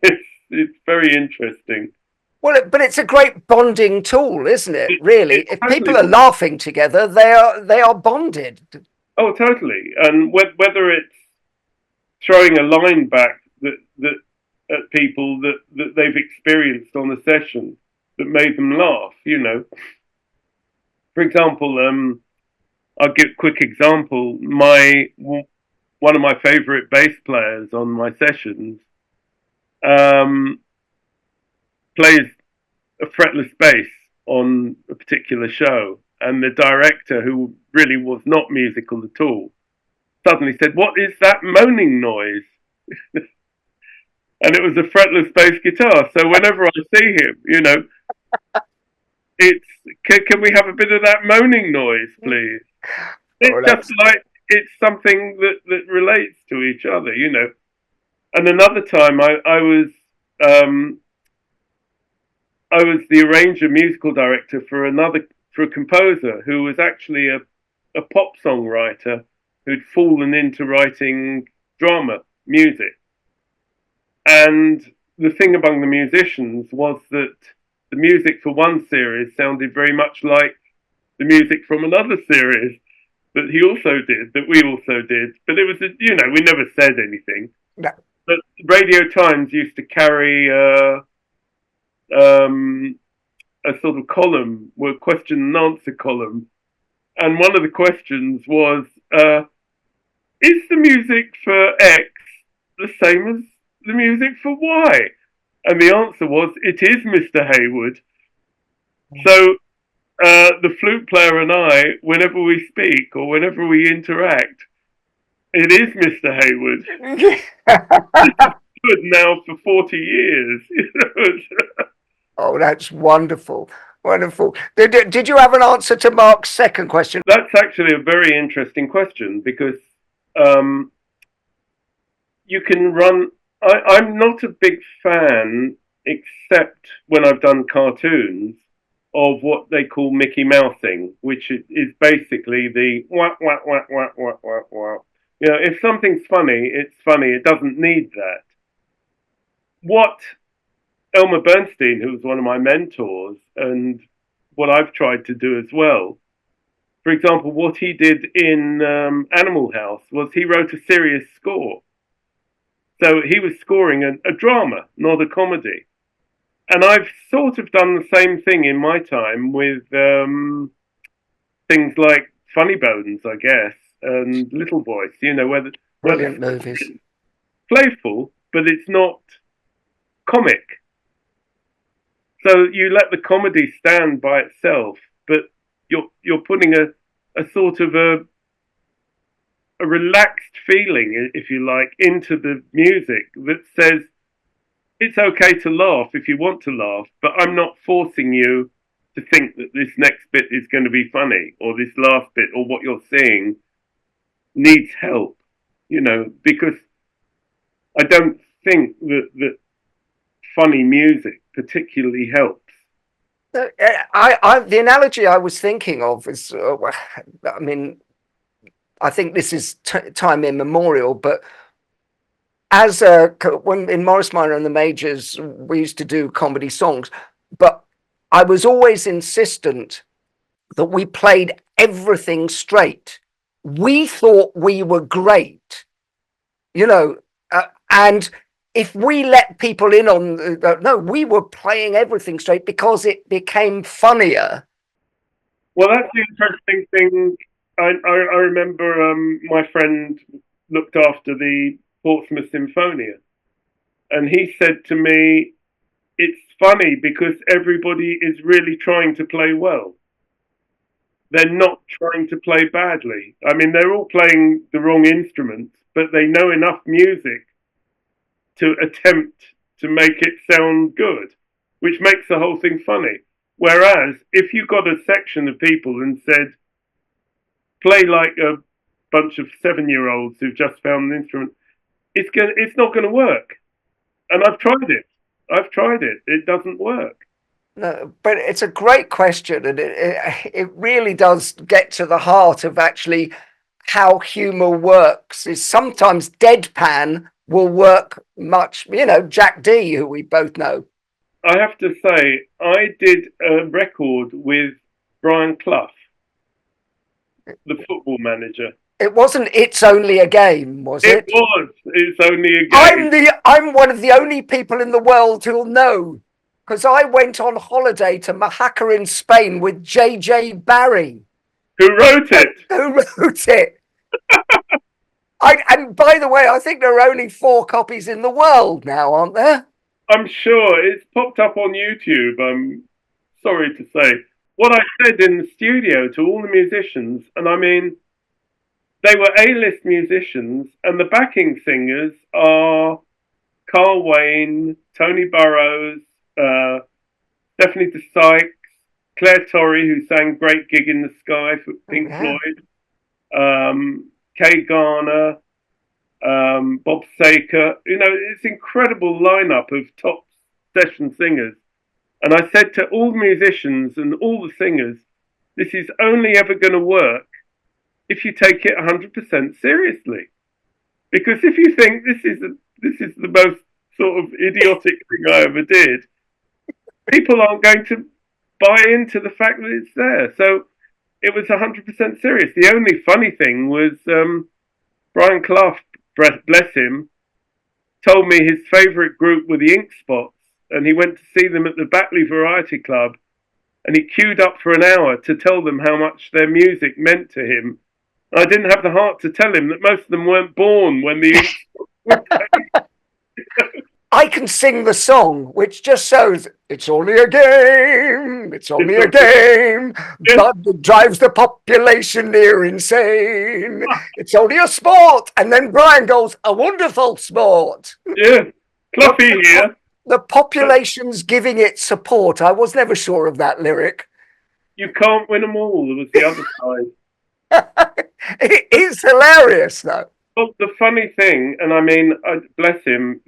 It's very interesting. Well, but it's a great bonding tool, isn't it? Really, if totally people are laughing together, they are bonded. Oh, totally. And whether it's throwing a line back that at people that they've experienced on the session that made them laugh, you know. For example, I'll give a quick example. One of my favourite bass players on my sessions plays a fretless bass on a particular show, and the director, who really was not musical at all, suddenly said, "What is that moaning noise?" And it was a fretless bass guitar. So whenever I see him, you know, it's can we have a bit of that moaning noise, please? It's just like it's something that relates to each other, you know. And another time, I was the arranger, musical director for a composer who was actually a pop songwriter who'd fallen into writing drama music. And the thing among the musicians was that the music for one series sounded very much like the music from another series that he also did, that we also did. But it was, you know, we never said anything. No. But Radio Times used to carry a sort of column, a question and answer column. And one of the questions was, is the music for X the same as the music for Y? And the answer was, it is, Mr. Hayward. So the flute player and I, whenever we speak or whenever we interact, it is Mr. Hayward. This is good now for 40 years. Oh, that's wonderful. Wonderful. Did you have an answer to Mark's second question? That's actually a very interesting question because you can run... I'm not a big fan, except when I've done cartoons, of what they call Mickey Mousing, which is basically the wah, wah, wah, wah, wah, wah, wah. You know, if something's funny, it's funny. It doesn't need that. What Elmer Bernstein, who was one of my mentors, and what I've tried to do as well, for example, what he did in Animal House was he wrote a serious score. So he was scoring a drama, not a comedy. And I've sort of done the same thing in my time with things like Funny Bones, I guess, and Little Voice, you know, where Brilliant movies. Playful, but it's not comic. So you let the comedy stand by itself, but you're putting a sort of a relaxed feeling, if you like, into the music that says it's okay to laugh if you want to laugh, but I'm not forcing you to think that this next bit is going to be funny or this last bit or what you're seeing needs help, you know, because I don't think that funny music particularly helps. The analogy I was thinking of is, I mean, I think this is time immemorial, but when in Morris Minor and the Majors, we used to do comedy songs, but I was always insistent that we played everything straight. We thought we were great, you know, and if we let people in on, no, we were playing everything straight because it became funnier. Well, that's the interesting thing. I remember my friend looked after the Portsmouth Symphonia, and he said to me, it's funny because everybody is really trying to play well. They're not trying to play badly. I mean, they're all playing the wrong instruments, but they know enough music to attempt to make it sound good, which makes the whole thing funny. Whereas if you got a section of people and said, play like a bunch of 7-year-olds who've just found an instrument, it's not going to work. And I've tried it. It doesn't work. No, but it's a great question, and it really does get to the heart of actually how humour works. Is sometimes deadpan will work much. Jack D, who we both know. I have to say, I did a record with Brian Clough, the football manager. It wasn't It's Only a Game, was it? It was. It's Only a Game. I'm one of the only people in the world who'll know, because I went on holiday to Majorca in Spain with J.J. Barry. Who wrote it? And by the way, I think there are only 4 copies in the world now, aren't there? I'm sure it's popped up on YouTube. I'm sorry to say. What I said in the studio to all the musicians, and I mean, they were A-list musicians, and the backing singers are Carl Wayne, Tony Burrows, Stephanie DeSykes, Claire Torrey, who sang Great Gig in the Sky for Pink Floyd, Kay Garner, Bob Saker. It's an incredible lineup of top session singers. And I said to all the musicians and all the singers, this is only ever going to work if you take it 100% seriously. Because if you think this is the most sort of idiotic thing I ever did, people aren't going to buy into the fact that it's there. So it was 100% serious. The only funny thing was Brian Clough, bless him, told me his favourite group were the Ink Spots, and he went to see them at the Batley Variety Club, and he queued up for an hour to tell them how much their music meant to him. I didn't have the heart to tell him that most of them weren't born when the Ink Spots were playing. I can sing the song, which just shows it's only a game. It's only a game. Blood drives the population near insane. It's only a sport. And then Brian goes, a wonderful sport. Yeah, Cluffy here. The population's giving it support. I was never sure of that lyric. You can't win them all. There was the other side. It is hilarious, though. Well, the funny thing, and I mean, bless him,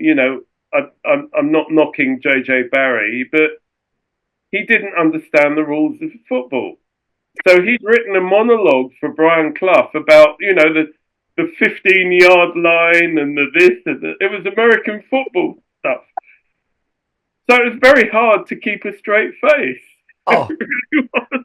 I'm not knocking J.J. Barry, but he didn't understand the rules of football. So he'd written a monologue for Brian Clough about, the 15-yard line and the this and the... It was American football stuff. So it was very hard to keep a straight face. Oh. It really was.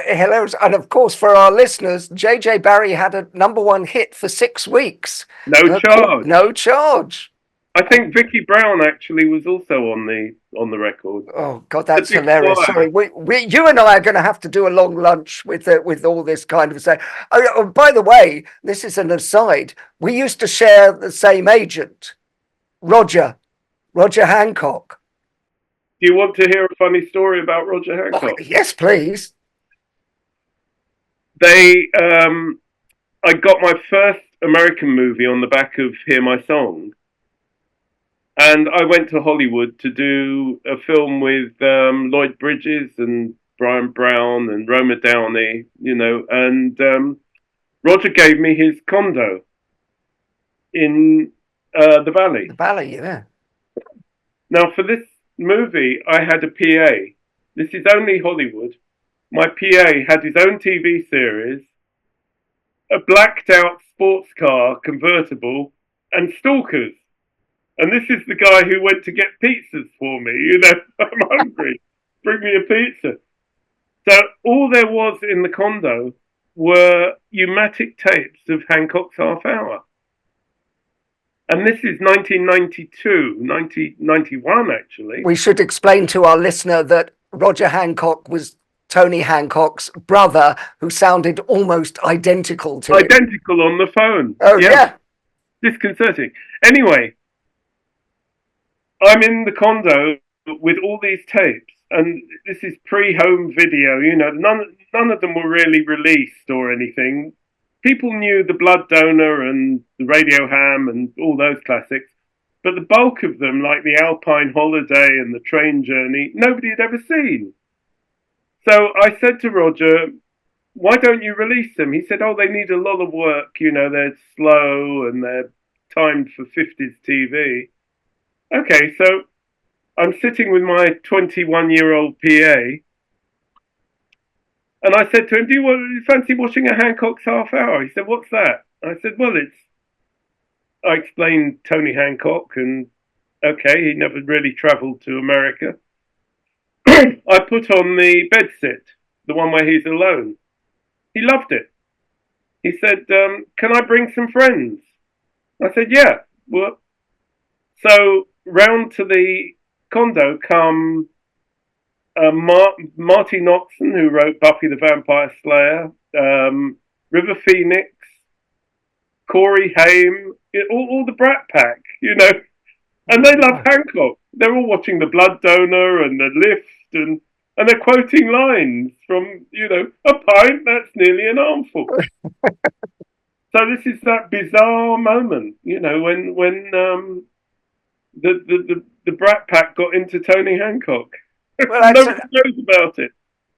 Hilarious. And of course, for our listeners, J.J. Barry had a #1 hit for 6 weeks. No charge. No charge. I think Vicky Brown actually was also on the record. Oh God, that's hilarious! Sorry, you and I are going to have to do a long lunch with all this kind of stuff. Oh, by the way, this is an aside. We used to share the same agent, Roger Hancock. Do you want to hear a funny story about Roger Hancock? Oh, yes, please. I got my first American movie on the back of Hear My Song. And I went to Hollywood to do a film with Lloyd Bridges and Brian Brown and Roma Downey, and Roger gave me his condo in the Valley. The Valley, yeah. Now, for this movie, I had a PA. This is only Hollywood. My PA had his own TV series, a blacked-out sports car convertible, and stalkers. And this is the guy who went to get pizzas for me. I'm hungry. Bring me a pizza. So all there was in the condo were pneumatic tapes of Hancock's Half Hour. And this is 1991, actually. We should explain to our listener that Roger Hancock was Tony Hancock's brother, who sounded almost identical to him. Identical on the phone. Oh, yeah. Disconcerting. Anyway, I'm in the condo with all these tapes, and this is pre-home video. None of them were really released or anything. People knew the Blood Donor and the Radio Ham and all those classics, but the bulk of them, like the Alpine Holiday and the Train Journey, nobody had ever seen. So I said to Roger, why don't you release them? He said, oh, they need a lot of work. They're slow and they're timed for 50s TV. Okay, so I'm sitting with my 21-year-old PA, and I said to him, do you fancy watching a Hancock's Half Hour? He said, what's that? I said, well, I explained Tony Hancock, and okay, he never really travelled to America. I put on the bedsit, the one where he's alone. He loved it. He said, can I bring some friends? I said, yeah. Well, so round to the condo come Marty Noxon, who wrote Buffy the Vampire Slayer, River Phoenix, Corey Haim, all the Brat Pack, and they love Hancock. They're all watching The Blood Donor and The Lift, and they're quoting lines from, a pint, that's nearly an armful. So this is that bizarre moment, when the Brat Pack got into Tony Hancock. Well, nobody knows about it.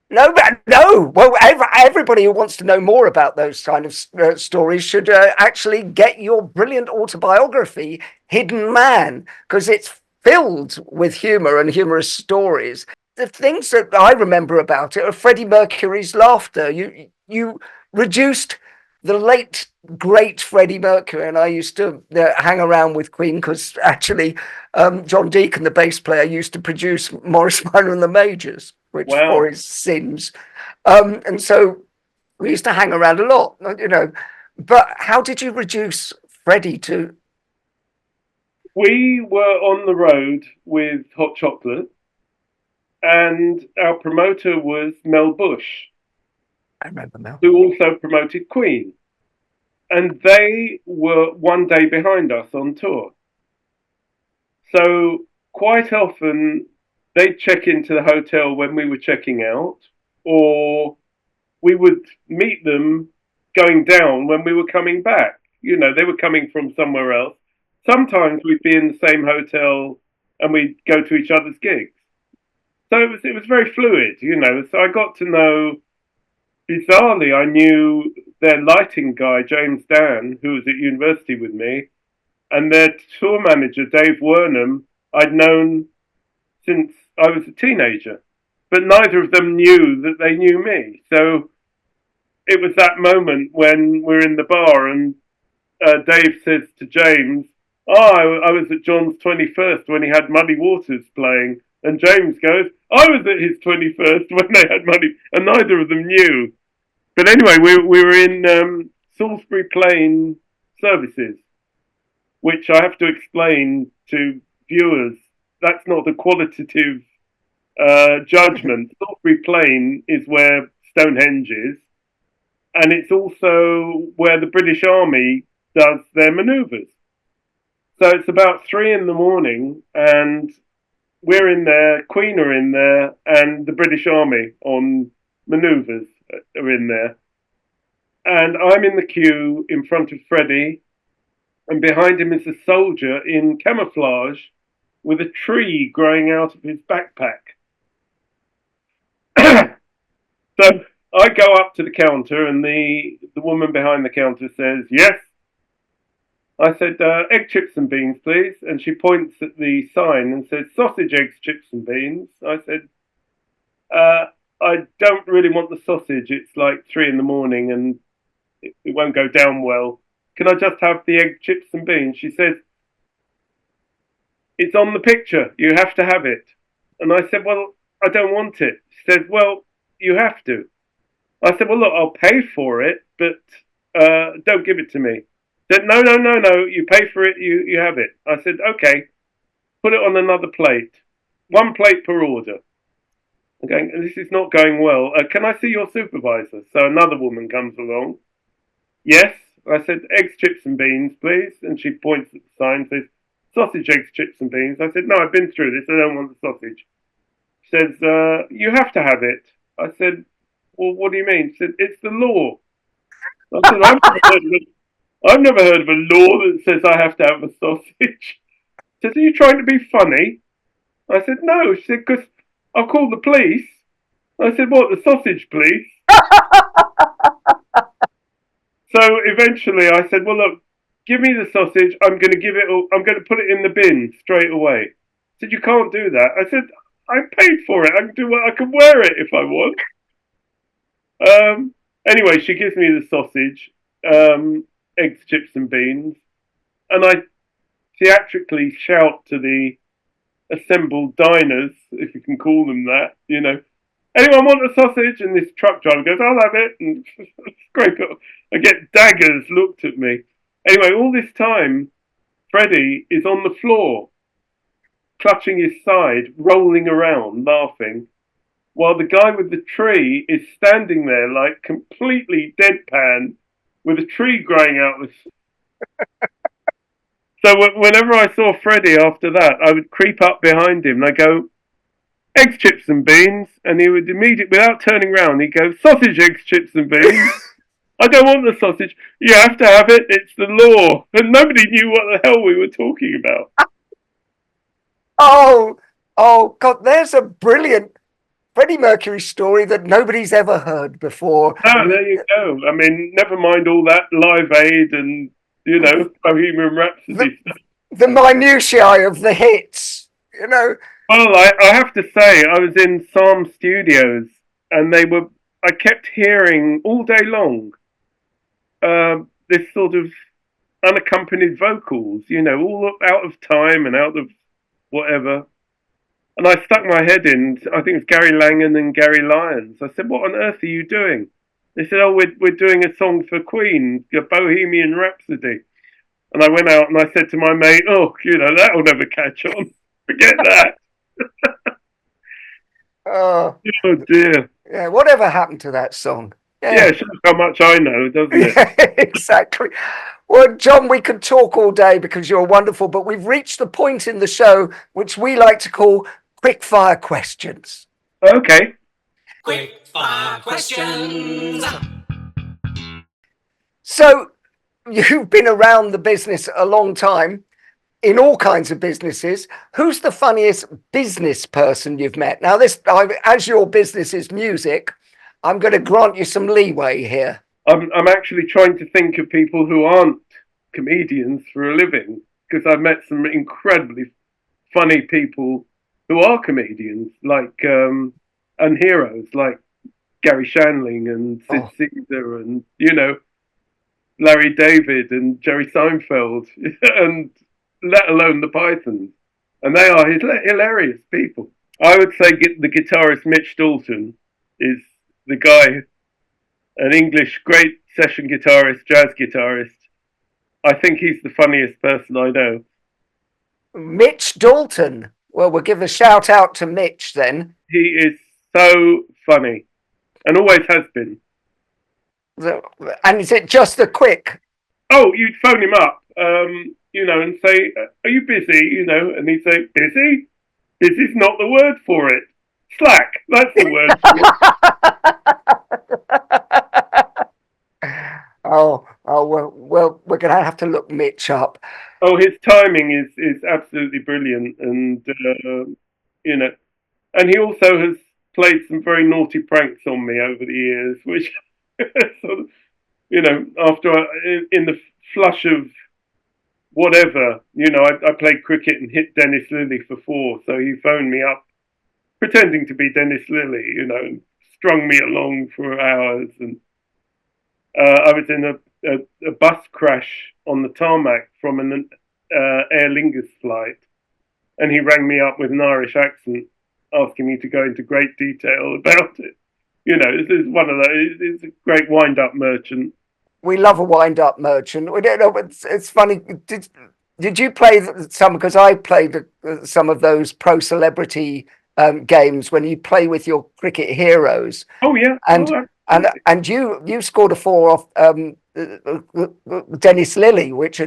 No. Well, everybody who wants to know more about those kind of stories should actually get your brilliant autobiography, Hidden Man, because it's filled with humour and humorous stories. The things that I remember about it are Freddie Mercury's laughter. You reduced the late, great Freddie Mercury, and I used to hang around with Queen because actually John Deacon, the bass player, used to produce Morris Minor and the Majors, which for his sins. And so we used to hang around a lot, But how did you reduce Freddie to... We were on the road with Hot Chocolate, and our promoter was Mel Bush. I remember Mel. Who also promoted Queen. And they were one day behind us on tour. So quite often they'd check into the hotel when we were checking out, or we would meet them going down when we were coming back. They were coming from somewhere else. Sometimes we'd be in the same hotel and we'd go to each other's gigs. So it was very fluid, So I got to know... Bizarrely, I knew their lighting guy, James Dan, who was at university with me, and their tour manager, Dave Wernham, I'd known since I was a teenager. But neither of them knew that they knew me. So it was that moment when we're in the bar and Dave says to James, I was at John's 21st when he had Muddy Waters playing. And James goes, I was at his 21st when they had Muddy, and neither of them knew. But anyway, we were in Salisbury Plain Services, which I have to explain to viewers. That's not a qualitative judgment. Salisbury Plain is where Stonehenge is, and it's also where the British Army does their manoeuvres. So it's about 3 a.m, and we're in there, Queen are in there, and the British Army on manoeuvres are in there. And I'm in the queue in front of Freddie, and behind him is a soldier in camouflage with a tree growing out of his backpack. So I go up to the counter, and the woman behind the counter says, yes. I said, egg, chips and beans, please. And she points at the sign and says, sausage, eggs, chips and beans. I said, I don't really want the sausage. It's like 3 a.m. and it won't go down well. Can I just have the egg, chips and beans? She says, it's on the picture. You have to have it. And I said, well, I don't want it. She says, well, you have to. I said, well, look, I'll pay for it, but don't give it to me. She said, no, you pay for it, you have it. I said, okay, put it on another plate. 1 plate per order. Okay, this is not going well. Can I see your supervisor? So another woman comes along. Yes. I said, eggs, chips and beans, please. And she points at the sign and says, sausage, eggs, chips and beans. I said, no, I've been through this. I don't want the sausage. She says, you have to have it. I said, well, what do you mean? She said, it's the law. I said, I've never heard of a law that says I have to have a sausage. She said, are you trying to be funny? I said, no. She said, because I'll call the police. I said, what, the sausage, please? So eventually I said, well, look, give me the sausage. I'm going to put it in the bin straight away. I said, you can't do that. I said, I paid for it. I can wear it if I want. Anyway, she gives me the sausage, eggs, chips and beans. And I theatrically shout to the assembled diners, if you can call them that, anyone want a sausage? And this truck driver goes, I'll have it. And scrape it. I get daggers looked at me. Anyway, all this time, Freddie is on the floor, clutching his side, rolling around, laughing, while the guy with the tree is standing there like completely deadpan with a tree growing out of his... So whenever I saw Freddie after that, I would creep up behind him and I'd go, eggs, chips and beans. And he would immediately, without turning round, he'd go, sausage, eggs, chips and beans. I don't want the sausage. You have to have it. It's the law. And nobody knew what the hell we were talking about. Oh, God, there's a brilliant Freddie Mercury story that nobody's ever heard before. Oh, there you go. I mean, never mind all that Live Aid and, Bohemian Rhapsody stuff. The minutiae of the hits, Well, I have to say, I was in Psalm Studios and I kept hearing all day long this sort of unaccompanied vocals, all out of time and out of whatever. And I stuck my head in, I think it's Gary Langan and Gary Lyons. I said, what on earth are you doing? They said, oh, we're doing a song for Queen, a Bohemian Rhapsody. And I went out and I said to my mate, oh, that'll never catch on. Forget that. Oh dear. Yeah, whatever happened to that song? Yeah, shows how much I know, doesn't it? Yeah, exactly. Well, John, we could talk all day because you're wonderful, but we've reached the point in the show which we like to call quick fire questions. Okay. Quick fire questions. So, you've been around the business a long time, in all kinds of businesses. Who's the funniest business person you've met? Now, as your business is music, I'm going to grant you some leeway here. I'm actually trying to think of people who aren't comedians for a living, because I've met some incredibly funny people who are comedians, like and heroes like Gary Shandling and Sid Caesar and Larry David and Jerry Seinfeld, and let alone the Pythons, and they are hilarious people. I would say the guitarist Mitch Dalton is the guy, an English great session guitarist, jazz guitarist. I think he's the funniest person I know. Mitch Dalton. Well, we'll give a shout out to Mitch then. He is so funny, and always has been. And is it just a quick? Oh, you'd phone him up, and say, "Are you busy?" And he'd say, "Busy? Busy's not the word for it. Slack. That's the word for it." Oh, well, we're going to have to look Mitch up. Oh, his timing is absolutely brilliant, and and he also has played some very naughty pranks on me over the years, which sort of, after in the flush of whatever, I played cricket and hit Dennis Lilly for 4, so he phoned me up pretending to be Dennis Lilly, and strung me along for hours, and I was in a bus crash on the tarmac from an Aer Lingus flight, and he rang me up with an Irish accent, asking me to go into great detail about it. This is one of those. It's a great wind-up merchant. We love a wind-up merchant. We don't know, but it's funny. Did you play some? Because I played some of those pro celebrity games when you play with your cricket heroes. Oh yeah, and you scored a 4 off Dennis Lilly, which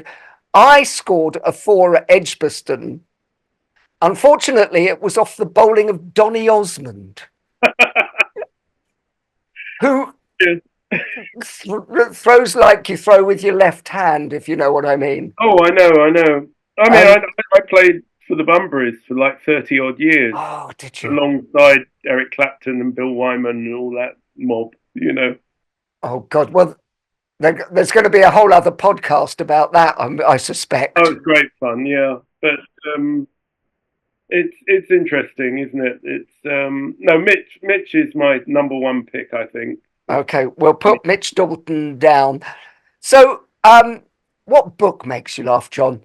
I scored a 4 at Edgbaston. Unfortunately, it was off the bowling of Donny Osmond, who throws like you throw with your left hand, if you know what I mean. Oh, I know. I mean, I played for the Bunburys for like 30 odd years. Oh, did you? Alongside Eric Clapton and Bill Wyman and all that mob, you know. Oh, God. Well, there's going to be a whole other podcast about that, I suspect. Oh, it's great fun, yeah. But it's interesting, isn't it? It's no, Mitch is my number one pick, I think. Okay, we'll put Mitch Dalton down. So, what book makes you laugh, John?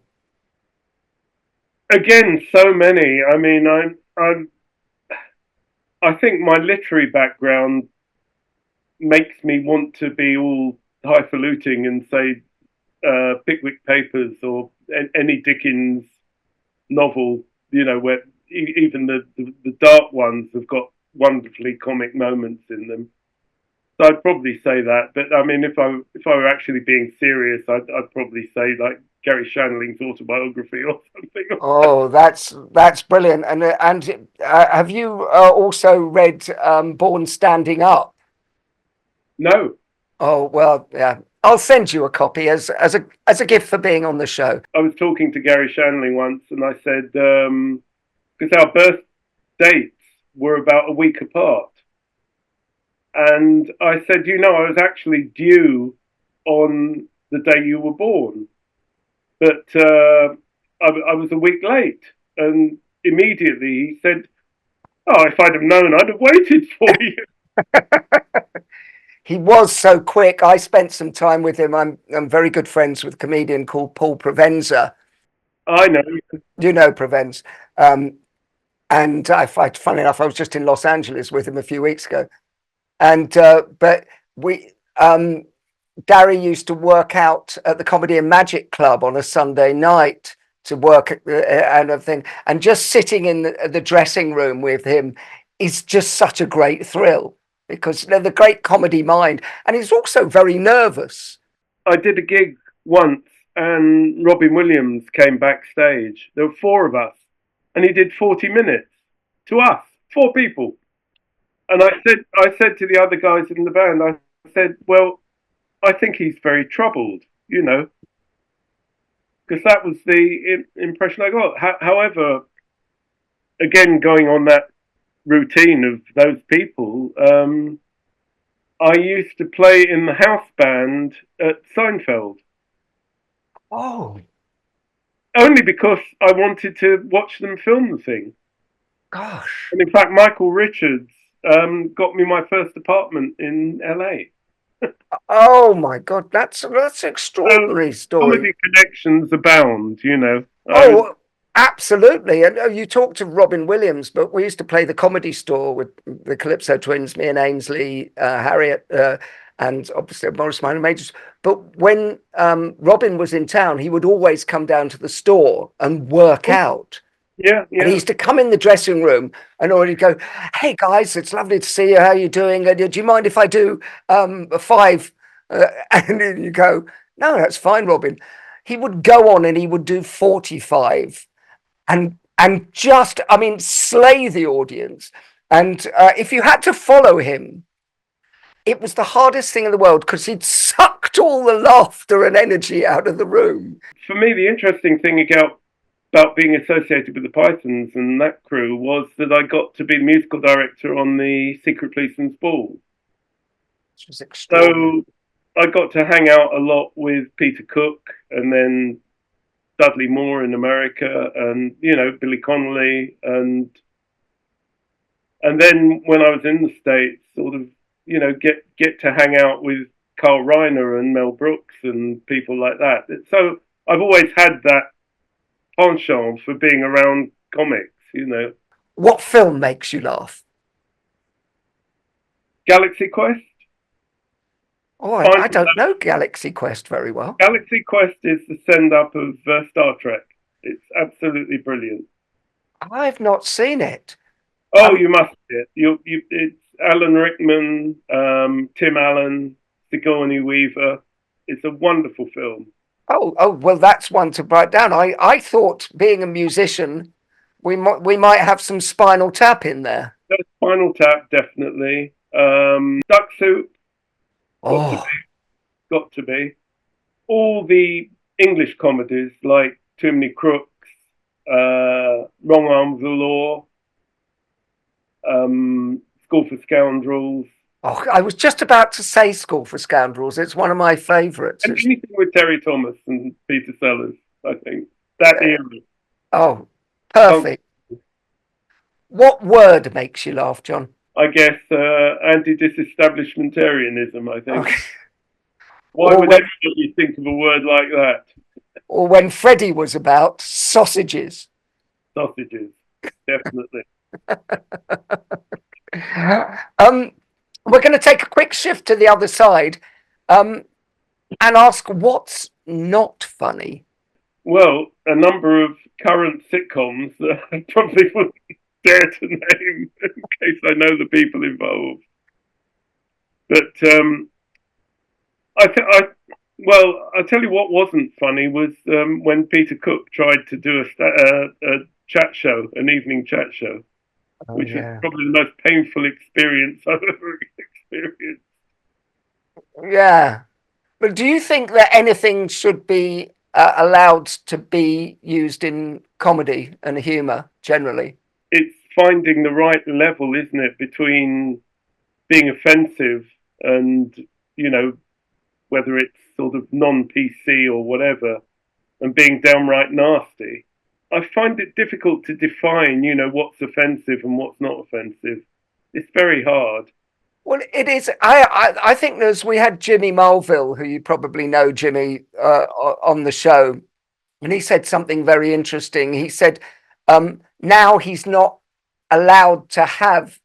Again, so many. I mean, I think my literary background makes me want to be all highfalutin and say Pickwick Papers or any Dickens novel, you know, where even the dark ones have got wonderfully comic moments in them. So I'd probably say that. But I mean, if I were actually being serious, I'd probably say like Gary Shandling's autobiography or something. Oh, that's brilliant. And have you also read Born Standing Up? No. Oh, well, yeah. I'll send you a copy as a gift for being on the show. I was talking to Gary Shandling once, and I said because our birth dates were about a week apart. And I said, you know, I was actually due on the day you were born, but I was a week late. And immediately he said, oh, if I'd have known, I'd have waited for you. He was so quick. I spent some time with him. I'm very good friends with a comedian called Paul Provenza. I know. You know Provenza. And funny enough, I was just in Los Angeles with him a few weeks ago. And but we Gary used to work out at the Comedy and Magic Club on a Sunday night to work and everything, and just sitting in the dressing room with him is just such a great thrill because they're the great comedy mind, and he's also very nervous. I did a gig once, and Robin Williams came backstage. There were four of us, and he did 40 minutes to us, four people. And I said to the other guys in the band, I said, well, I think he's very troubled, you know, because that was the impression I got. However, again, going on that routine of those people, I used to play in the house band at Seinfeld. Oh. Only because I wanted to watch them film the thing. Gosh. And in fact, Michael Richards got me my first apartment in LA. Oh my God, that's an extraordinary story. Comedy connections abound, you know. Oh, absolutely. And you talked to Robin Williams, but we used to play the Comedy Store with the Calypso Twins, me and Ainsley, Harriet, and obviously Morris Minor Majors. But when Robin was in town, he would always come down to the store and work out. Yeah. And he used to come in the dressing room and already go, hey, guys, it's lovely to see you. How are you doing? Do you mind if I do a 5? And then you go, no, that's fine, Robin. He would go on and he would do 45 and just, I mean, slay the audience. And if you had to follow him, it was the hardest thing in the world because he'd sucked all the laughter and energy out of the room. For me, the interesting thing about being associated with the Pythons and that crew was that I got to be the musical director on the Secret Policeman's Ball. Which was extraordinary. So I got to hang out a lot with Peter Cook and then Dudley Moore in America and, you know, Billy Connolly. And then when I was in the States, sort of, you know, get to hang out with Carl Reiner and Mel Brooks and people like that. So I've always had that penchant for being around comics, you know. What film makes you laugh? Galaxy Quest. Oh, I don't know Galaxy Quest very well. Galaxy Quest is the send-up of Star Trek. It's absolutely brilliant. I've not seen it. Oh, you must see it. It's Alan Rickman, Tim Allen, Sigourney Weaver. It's a wonderful film. Oh, well, that's one to write down. I thought, being a musician, we might have some Spinal Tap in there. Spinal Tap, definitely. Duck Soup. Got to be. All the English comedies like Too Many Crooks, Wrong Arms of the Law, School for Scoundrels, Oh, I was just about to say School for Scoundrels. It's one of my favourites. and anything with Terry Thomas and Peter Sellers, I think. That era. Oh, perfect. What word makes you laugh, John? I guess anti-disestablishmentarianism, I think. Okay. Why would anybody think of a word like that? Or when Freddie was about, sausages. Sausages, definitely. We're going to take a quick shift to the other side and ask what's not funny. Well, a number of current sitcoms that I probably wouldn't dare to name in case I know the people involved. But I'll tell you what wasn't funny was when Peter Cook tried to do a chat show, an evening chat show, which was probably the most painful experience I've ever experienced. Yeah. But do you think that anything should be allowed to be used in comedy and humour generally? It's finding the right level, isn't it, between being offensive and, whether it's sort of non-PC or whatever, and being downright nasty. I find it difficult to define, what's offensive and what's not offensive. It's very hard. Well, it is. I think we had Jimmy Mulville, who you probably know, Jimmy, on the show, and he said something very interesting. He said now he's not allowed to have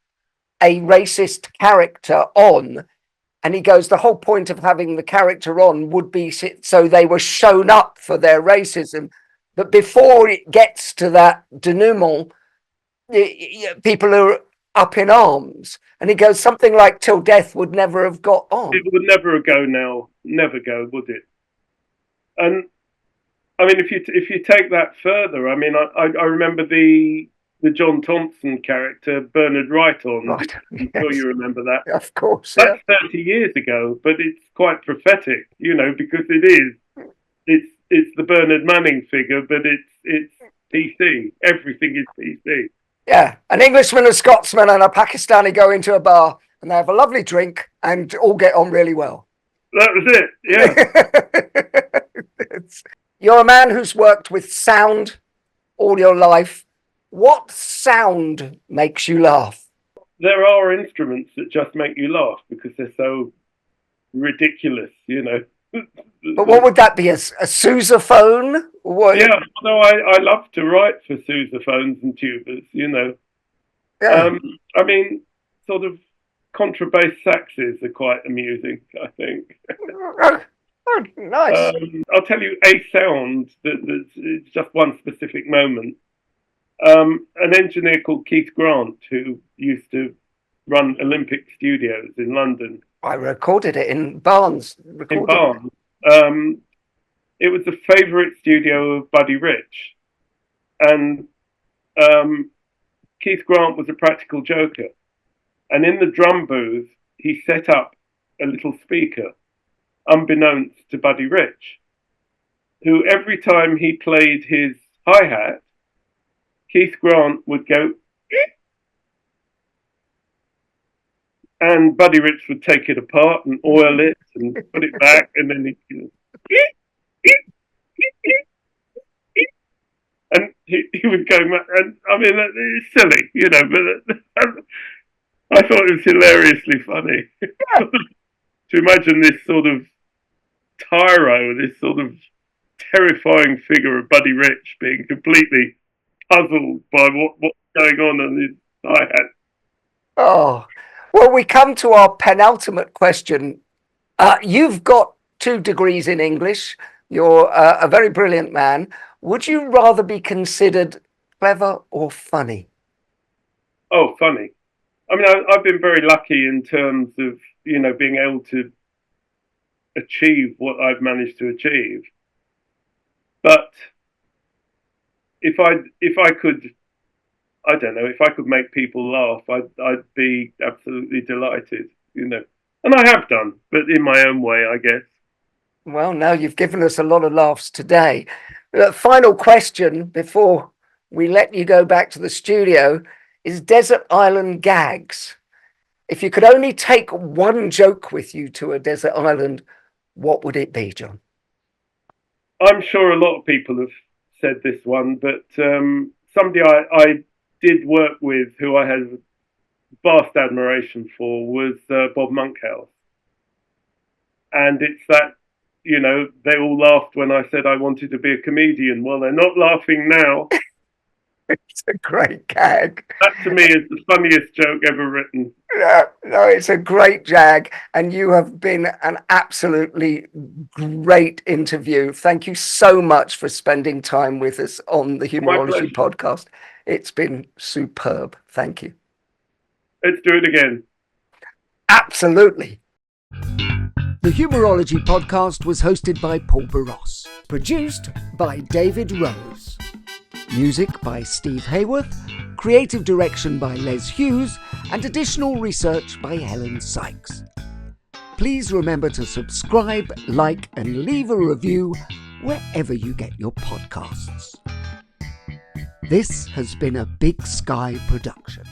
a racist character on. And he goes, the whole point of having the character on would be so they were shown up for their racism. But before it gets to that denouement, people are up in arms. And he goes, something like Till Death would never have got on. It would never go now. Never go, would it? And I mean, if you take that further, I mean, I remember the John Thompson character, Bernard Wrighton. Right. I'm sure you remember that. Of course. That's 30 years ago, but it's quite prophetic, because it's the Bernard Manning figure, but it's PC. Everything is PC. Yeah, an Englishman, a Scotsman, and a Pakistani go into a bar and they have a lovely drink and all get on really well. That was it, yeah. You're a man who's worked with sound all your life. What sound makes you laugh? There are instruments that just make you laugh because they're so ridiculous, But what would that be? A sousaphone? What? Yeah, although I love to write for sousaphones and tubas, Yeah. I mean, sort of contrabass saxes are quite amusing, I think. Oh, nice. I'll tell you a sound that's just one specific moment. An engineer called Keith Grant, who used to run Olympic Studios in London. I recorded it in Barnes. In Barnes. It was the favourite studio of Buddy Rich. And Keith Grant was a practical joker. And in the drum booth, he set up a little speaker, unbeknownst to Buddy Rich, who every time he played his hi-hat, Keith Grant would go, and Buddy Rich would take it apart and oil it and put it back, and then he'd go, and he would go, and I mean, it's silly, but I thought it was hilariously funny to imagine this sort of tyro, this sort of terrifying figure of Buddy Rich being completely puzzled by what's going on his hi-hat. Oh, well, we come to our penultimate question. You've got 2 degrees in English. You're a very brilliant man. Would you rather be considered clever or funny? Oh, funny. I mean, I've been very lucky in terms of, being able to achieve what I've managed to achieve. But if I could, I don't know, if I could make people laugh, I'd be absolutely delighted, And I have done, but in my own way, I guess. Well, now you've given us a lot of laughs today. Final question before we let you go back to the studio is desert island gags. If you could only take one joke with you to a desert island, what would it be, John? I'm sure a lot of people have said this one, but somebody I did work with who I had vast admiration for was Bob Monkhouse. And it's that, you know, they all laughed when I said I wanted to be a comedian. Well, they're not laughing now. It's a great gag. That to me is the funniest joke ever written. No, it's a great jag, and you have been an absolutely great interview. Thank you so much for spending time with us on the Humourology podcast. It's been superb. Thank you. Let's do it again. Absolutely. The Humourology podcast was hosted by Paul Barros, produced by David Rose. Music by Steve Hayworth, creative direction by Les Hughes, and additional research by Helen Sykes. Please remember to subscribe, like, and leave a review wherever you get your podcasts. This has been a Big Sky production.